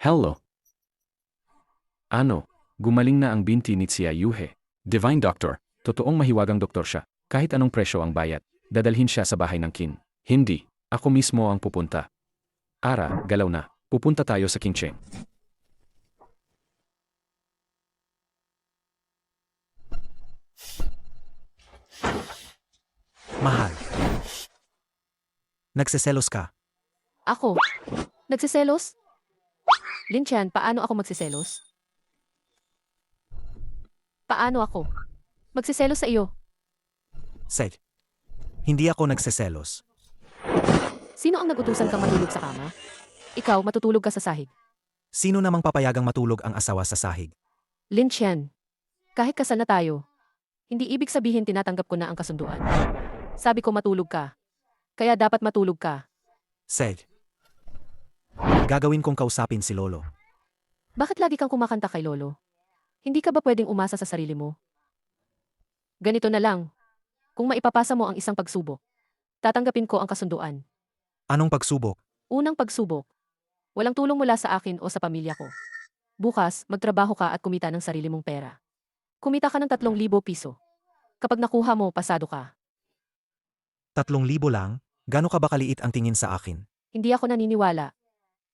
Hello. Ano, gumaling na ang binti ni Xia Yuhe. Divine Doctor, totoong mahiwagang doktor siya. Kahit anong presyo ang bayad, dadalhin siya sa bahay ng Qin. Hindi, ako mismo ang pupunta. Ara, galaw na. Pupunta tayo sa Qingcheng. Mahal. Nagseselos ka. Ako? Nagsiselos? Linchan, paano ako magsiselos? Paano ako magsiselos sa iyo? Seth. Hindi ako nagseselos. Sino ang nagutusan kang matulog sa kama? Ikaw, matutulog ka sa sahig. Sino namang papayagang matulog ang asawa sa sahig? Linchan, kahit kasal na tayo, hindi ibig sabihin tinatanggap ko na ang kasunduan. Sabi ko matulog ka. Kaya dapat matulog ka. Seth. Gagawin kong kausapin si Lolo. Bakit lagi kang kumakanta kay Lolo? Hindi ka ba pwedeng umasa sa sarili mo? Ganito na lang. Kung maipapasa mo ang isang pagsubok, tatanggapin ko ang kasunduan. Anong pagsubok? Unang pagsubok. Walang tulong mula sa akin o sa pamilya ko. Bukas, magtrabaho ka at kumita ng sarili mong pera. Kumita ka ng 3,000 piso. Kapag nakuha mo, pasado ka. 3,000 lang? Gano'n ka ba kaliit ang tingin sa akin? Hindi ako naniniwala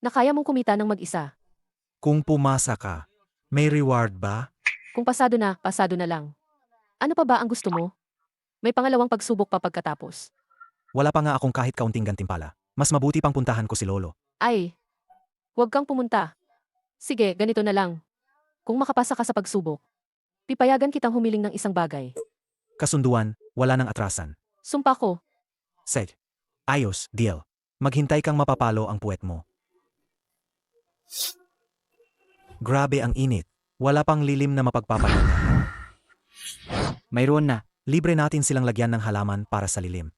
na kaya mong kumita ng mag-isa. Kung pumasa ka, may reward ba? Kung pasado na lang. Ano pa ba ang gusto mo? May pangalawang pagsubok pa pagkatapos. Wala pa nga akong kahit kaunting gantimpala. Mas mabuti pang puntahan ko si Lolo. Ay, huwag kang pumunta. Sige, ganito na lang. Kung makapasa ka sa pagsubok, pipayagan kitang humiling ng isang bagay. Kasunduan, wala nang atrasan. Sumpa ko. Seth. Ayos, deal. Maghintay kang mapapalo ang puwet mo. Grabe ang init. Wala pang lilim na mapagpapahinga. Mayroon na. Libre natin silang lagyan ng halaman para sa lilim.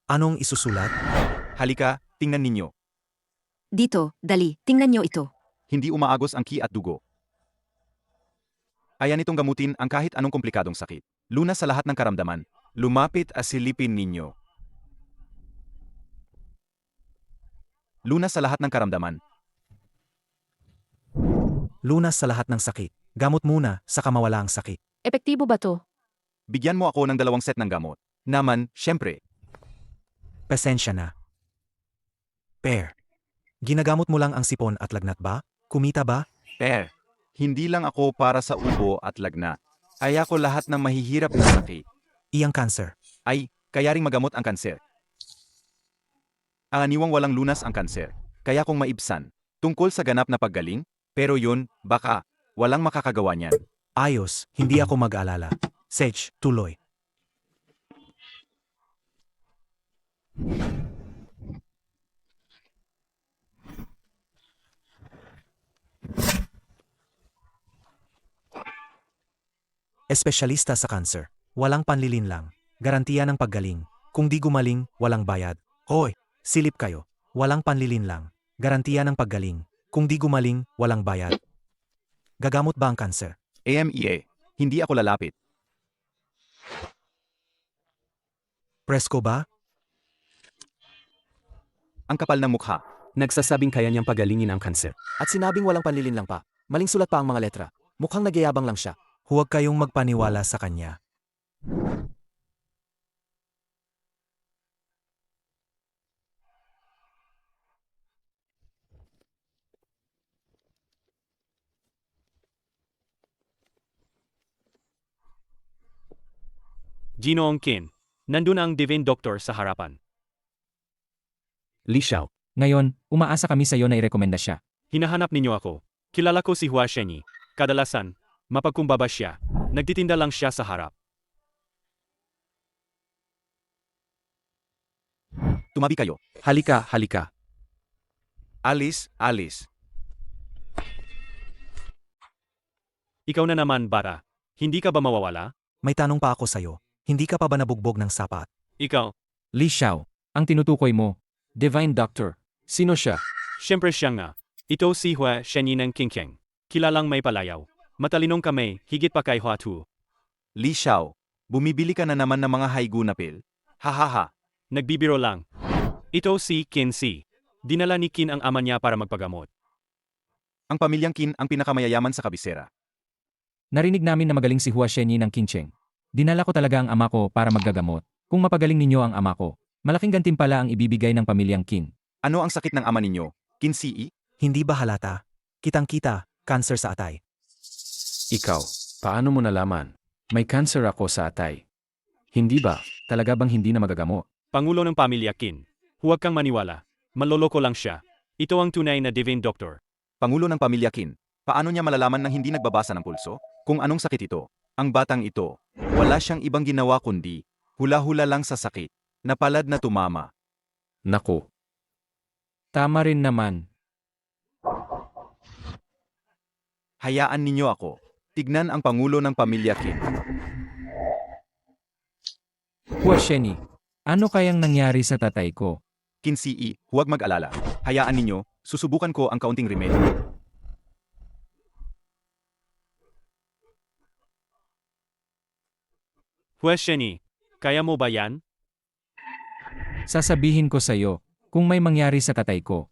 Anong isusulat? Halika, tingnan ninyo. Dito, dali, tingnan niyo ito. Hindi umaagos ang ki at dugo. Ayan itong gamutin ang kahit anong komplikadong sakit. Lunas sa lahat ng karamdaman. Lumapit at silipin ninyo. Lunas sa lahat ng karamdaman. Lunas sa lahat ng sakit. Gamot muna, saka mawala ang sakit. Epektibo ba to? Bigyan mo ako ng 2 set ng gamot. Naman, syempre. Pasensya na. Per. Ginagamot mo lang ang sipon at lagnat ba? Kumita ba? Hindi lang ako para sa ubo at lagnat. Ay ako lahat ng mahihirap na sakit. Iyang cancer. Ay, kaya ring magamot ang kanser. Ang aniwang walang lunas ang kanser. Kaya kung maibsan, tungkol sa ganap na paggaling, pero yun, baka, walang makakagawa niyan. Ayos, hindi ako mag-alala. Sage, tuloy. Espesyalista sa cancer. Walang panlilinlang. Garantiya ng paggaling. Kung di gumaling, walang bayad. Hoy, silip kayo. Walang panlilinlang. Garantiya ng paggaling. Kung di gumaling, walang bayad. Gagamot ba ang cancer? AMEA, hindi ako lalapit. Presko ba? Ang kapal ng mukha. Nagsasabing kaya niyang pagalingin ang kanser. At sinabing walang panlilinlang pa. Maling sulat pa ang mga letra. Mukhang nagyayabang lang siya. Huwag kayong magpaniwala sa kanya. Ginoong Qin, nandun ang Divine Doctor sa harapan. Li Xiao, ngayon, umaasa kami sa iyo na irekomenda siya. Hinahanap ninyo ako. Kilala ko si Hua Shenyi. Kadalasan, mapagkumbaba siya. Nagtitinda lang siya sa harap. Tumabi kayo. Halika, halika. Alice. Ikaw na naman, Bara. Hindi ka ba mawawala? May tanong pa ako sa'yo. Hindi ka pa ba nabugbog ng sapat? Ikaw, Li Xiao, ang tinutukoy mo, Divine Doctor. sino siya? Siyempre siya nga. Ito si Hua Shenyi ng Qingqing. Kilalang may palayaw. Matalinong kami, higit pa kay Hua Tu. Li Xiao, bumibili ka na naman ng mga haigu na pil? Hahaha. Nagbibiro lang. Ito si Qin Si. Dinala ni Qin ang ama niya para magpagamot. Ang pamilyang Qin ang pinakamayayaman sa kabisera. Narinig namin na magaling si Hua Shenyi ng Qingqing. Dinala ko talaga ang ama ko para maggagamot. Kung mapagaling ninyo ang ama ko, malaking gantimpala ang ibibigay ng pamilyang Qin. Ano ang sakit ng ama ninyo? Qin Si? Hindi ba halata? Kitang-kita, cancer sa atay. Ikaw, paano mo nalaman? May cancer ako sa atay. Hindi ba? Talaga bang hindi na magagamot? Pangulo ng pamilya Qin. Huwag kang maniwala. Manloloko lang siya. Ito ang tunay na Divine Doctor. Pangulo ng pamilya Qin. Paano niya malalaman nang hindi nagbabasa ng pulso? Kung anong sakit ito? Ang batang ito, wala siyang ibang ginawa kundi hula-hula lang sa sakit. Napalad na tumama. Naku. Tama rin naman. Hayaan ninyo ako. Tignan ang pangulo ng pamilya Qin. Hua Shenyi, ano kayang nangyari sa tatay ko? Qin Si, huwag mag-alala. Hayaan ninyo, susubukan ko ang kaunting remedyo. Hua Shenyi, kaya mo ba yan? Sasabihin ko sa iyo, kung may mangyari sa tatay ko.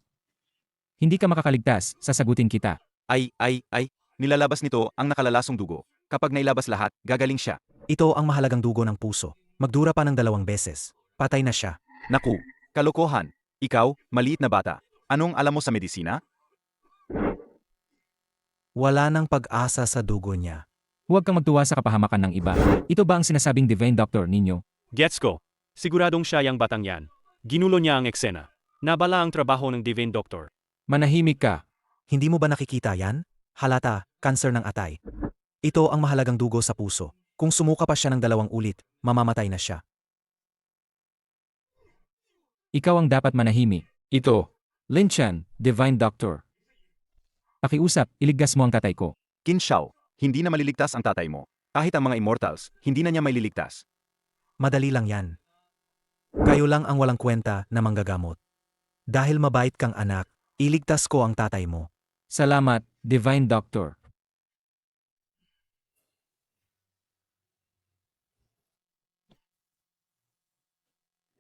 Hindi ka makakaligtas, sasagutin kita. Ay, nilalabas nito ang nakalalasong dugo. Kapag nailabas lahat, gagaling siya. Ito ang mahalagang dugo ng puso. Magdura pa ng 2 beses. Patay na siya. Naku, kalokohan. Ikaw, maliit na bata. Anong alam mo sa medisina? Wala nang pag-asa sa dugo niya. Huwag kang magtuwa sa kapahamakan ng iba. Ito ba ang sinasabing Divine Doctor ninyo? Gets ko. Siguradong siya yung batang yan. Ginulo niya ang eksena. Nabala ang trabaho ng Divine Doctor. Manahimik ka. Hindi mo ba nakikita yan? Halata, cancer ng atay. Ito ang mahalagang dugo sa puso. Kung sumuka pa siya ng 2 ulit, mamamatay na siya. Ikaw ang dapat manahimik. Ito, Lin Chen, Divine Doctor. Pakiusap, iligtas mo ang tatay ko. Qin Xiao, hindi na maliligtas ang tatay mo. Kahit ang mga immortals, hindi na niya may liligtas. Madali lang yan. Kayo lang ang walang kwenta na manggagamot. Dahil mabait kang anak, iligtas ko ang tatay mo. Salamat, Divine Doctor.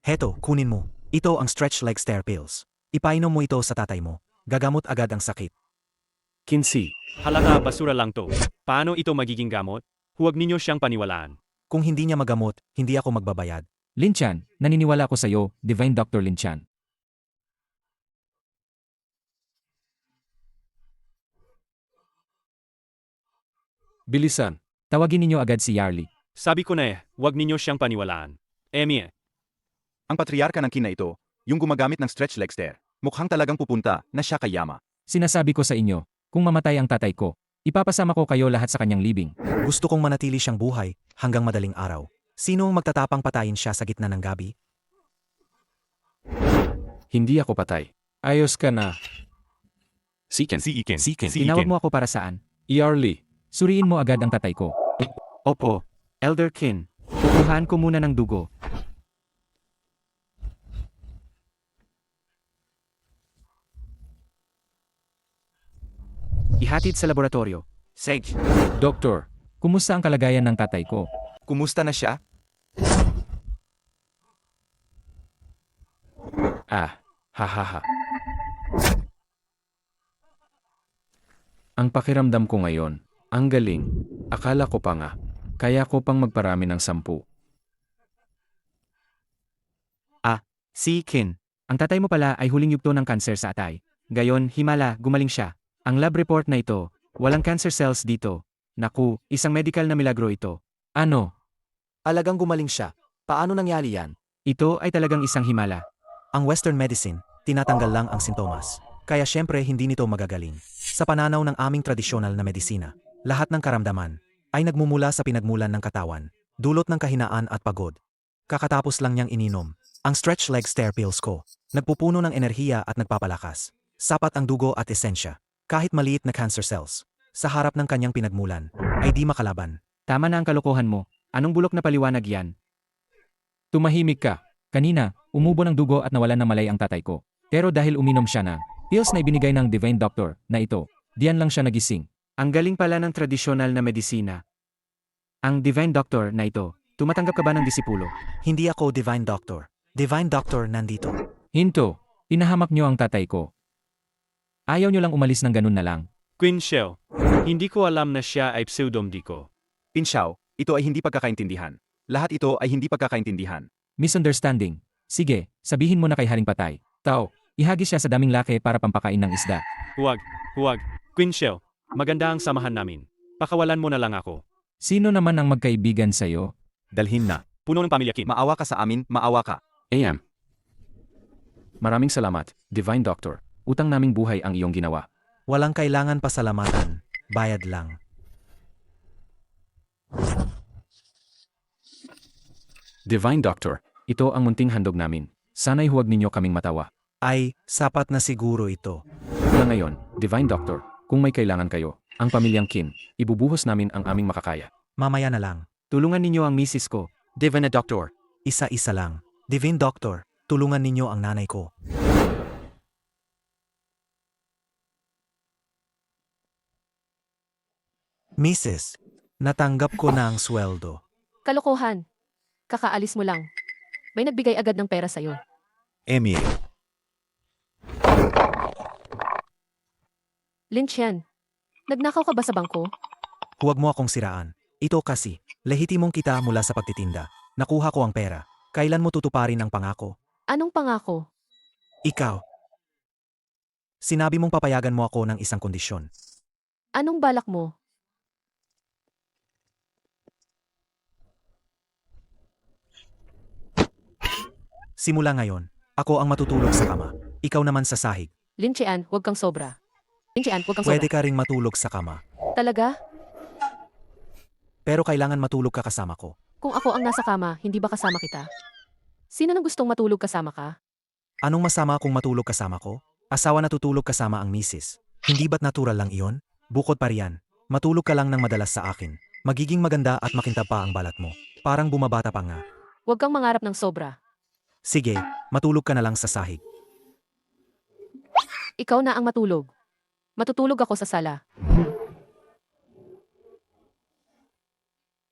Heto, kunin mo. Ito ang stretch like stair pills. Ipainom mo ito sa tatay mo. Gagamot agad ang sakit. Kinsi, Halata, basura lang to. Paano ito magiging gamot? Huwag ninyo siyang paniwalaan. Kung hindi niya magamot, hindi ako magbabayad. Lin Chan, naniniwala ako sa iyo, Divine Dr. Lin Chan. bilisan. Tawagin ninyo agad si Yarly. Sabi ko na huwag ninyo siyang paniwalaan. Emie, Ang patriarka ng kin na ito, yung gumagamit ng stretch leg stair, mukhang talagang pupunta na siya kay Yama. Sinasabi ko sa inyo, kung mamatay ang tatay ko, ipapasama ko kayo lahat sa kanyang libing. Gusto kong manatili siyang buhay hanggang madaling araw. Sino ang magtatapang patayin siya sa gitna ng gabi? Hindi ako patay. Ayos ka na. Siken. Tinawag mo ako para saan? Yarly. Suriin mo agad ang tatay ko. Opo. Elder Kin. Kukuhaan ko muna ng dugo. Ihatid sa laboratorio. Sage, Doktor, Kumusta ang kalagayan ng tatay ko? kumusta na siya? hahaha. Ang pakiramdam ko ngayon, ang galing. Akala ko pa nga, kaya ko pang magparami ng 10. Si Kin. Ang tatay mo pala ay huling yugto ng kanser sa atay. Gayon, himala, gumaling siya. Ang lab report na ito, walang cancer cells dito. Naku, isang medical na milagro ito. Ano? Alagang gumaling siya. Paano nangyari yan? Ito ay talagang isang himala. Ang Western medicine, tinatanggal lang ang sintomas. Kaya syempre hindi nito magagaling. Sa pananaw ng aming tradisyonal na medisina, lahat ng karamdaman ay nagmumula sa pinagmulan ng katawan, dulot ng kahinaan at pagod. Kakatapos lang niyang ininom ang stretch leg stair pills ko. Nagpupuno ng enerhiya at nagpapalakas. Sapat ang dugo at esensya. Kahit maliit na cancer cells, sa harap ng kanyang pinagmulan, ay di makalaban. Tama na ang kalokohan mo. Anong bulok na paliwanag yan? Tumahimik ka. Kanina, umubo ng dugo at nawalan ng malay ang tatay ko. Pero dahil uminom siya ng pills na ibinigay ng Divine Doctor na ito, diyan lang siya nagising. Ang galing pala ng tradisyonal na medisina. Ang Divine Doctor na ito, tumatanggap ka ba ng disipulo? Hindi ako Divine Doctor. Divine Doctor nandito. Hinto, pinahamak niyo ang tatay ko. Ayaw niyo lang umalis ng ganun na lang. Queen Shell, hindi ko alam na siya ay pseudomdiko. Pinshaw, ito ay hindi pagkakaintindihan. Lahat ito ay hindi pagkakaintindihan. Misunderstanding. Sige, sabihin mo na kay Haring Patay. Tao, ihagis siya sa daming laki para pampakain ng isda. Huwag. Queen Shell, maganda ang samahan namin. Pakawalan mo na lang ako. Sino naman ang magkaibigan sa'yo? Dalhin na. Puno ng pamilya Kim. Maawa ka sa amin, maawa ka. AM. Maraming salamat, Divine Doctor. Utang naming buhay ang iyong ginawa. Walang kailangan pasalamatan. Bayad lang. Divine Doctor, ito ang munting handog namin. Sana'y huwag ninyo kaming matawa. Ay, sapat na siguro ito. Mula ngayon, Divine Doctor, kung may kailangan kayo, ang pamilyang Kin, ibubuhos namin ang aming makakaya. Mamaya na lang. Tulungan ninyo ang misis ko. Divine Doctor. Isa-isa lang. Divine Doctor, tulungan ninyo ang nanay ko. Mrs., natanggap ko na ang sweldo. Kalokohan. Kakaalis mo lang. May nagbigay agad ng pera sa'yo. Emie, Lin Chen, nagnakaw ka ba sa bangko? Huwag mo akong siraan. Ito kasi, lehitimong kita mula sa pagtitinda. Nakuha ko ang pera. Kailan mo tutuparin ang pangako? Anong pangako? Ikaw. Sinabi mong papayagan mo ako ng isang kondisyon. Anong balak mo? Simula ngayon, ako ang matutulog sa kama. Ikaw naman sa sahig. Lin Chen, huwag kang sobra. Lin Chen, huwag kang sobra. Pwede ka ring matulog sa kama. Talaga? Pero kailangan matulog ka kasama ko. Kung ako ang nasa kama, hindi ba kasama kita? Sino nang gustong matulog kasama ka? Anong masama kung matulog kasama ko? Asawa na tutulog kasama ang misis. Hindi ba't natural lang iyon? Bukod pa riyan, matulog ka lang ng madalas sa akin. Magiging maganda at makintab pa ang balat mo. Parang bumabata pa nga. Huwag kang mangarap ng sobra. Sige, matulog ka na lang sa sahig. Ikaw na ang matulog. Matutulog ako sa sala.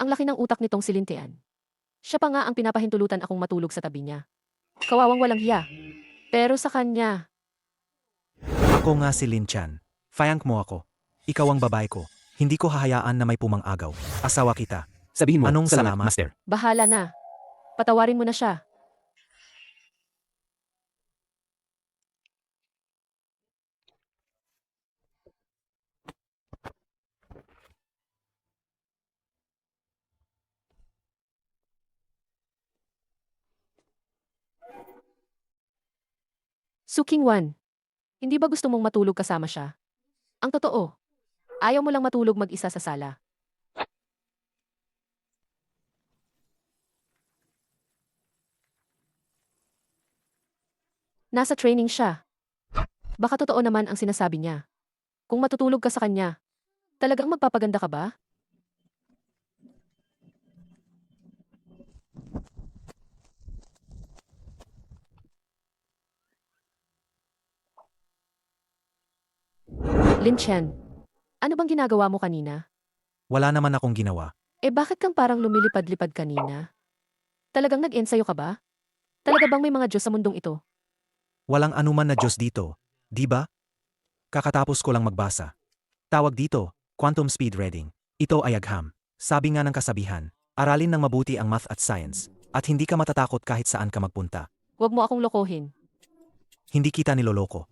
Ang laki ng utak nitong si Lin Tian. Siya pa nga ang pinapahintulutan akong matulog sa tabi niya. Kawawang walang hiya. Pero sa kanya, Ako nga si Lin Chan. Fayank mo ako. Ikaw ang babae ko. Hindi ko hahayaan na may pumang-agaw. Asawa kita. Sabihin mo, Anong salamat, salamat? Master. Bahala na. Patawarin mo na siya. Suking Wan, hindi ba gusto mong matulog kasama siya? Ang totoo, ayaw mo lang matulog mag-isa sa sala. Nasa training siya. Baka totoo naman ang sinasabi niya. Kung matutulog ka sa kanya, talagang magpapaganda ka ba? Lin Chen, ano bang ginagawa mo kanina? Wala naman akong ginawa. Bakit kang parang lumilipad-lipad kanina? Talagang nag-ensayo ka ba? Talaga bang may mga Diyos sa mundong ito? Walang anuman na Diyos dito, di ba? Kakatapos ko lang magbasa. Tawag dito, quantum speed reading. Ito ay agham. Sabi nga ng kasabihan, aralin ng mabuti ang math at science, at hindi ka matatakot kahit saan ka magpunta. Huwag mo akong lokohin. Hindi kita niloloko.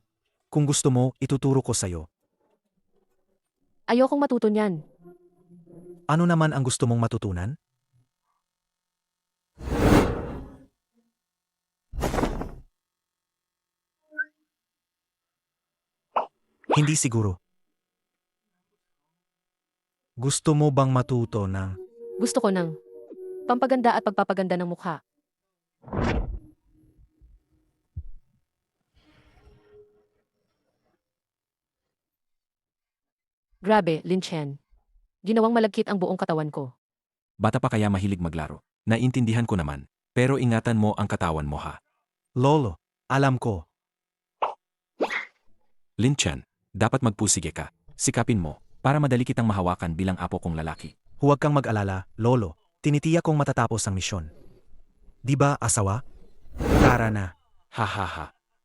Kung gusto mo, ituturo ko sa'yo. Ayokong matuto niyan. Ano naman ang gusto mong matutunan? Hindi siguro. Gusto mo bang matuto ng... Gusto ko ng pampaganda at pagpapaganda ng mukha. Grabe, Lin Chen. Ginawang malagkit ang buong katawan ko. Bata pa kaya mahilig maglaro. Naintindihan ko naman. Pero ingatan mo ang katawan mo ha. Lolo, alam ko. Lin Chen, dapat magpusige ka. Sikapin mo, para madali kitang mahawakan bilang apo kong lalaki. Huwag kang mag-alala, Lolo. Tinitiyak kong matatapos ang misyon. Di ba, asawa? Tara na. Ha ha ha.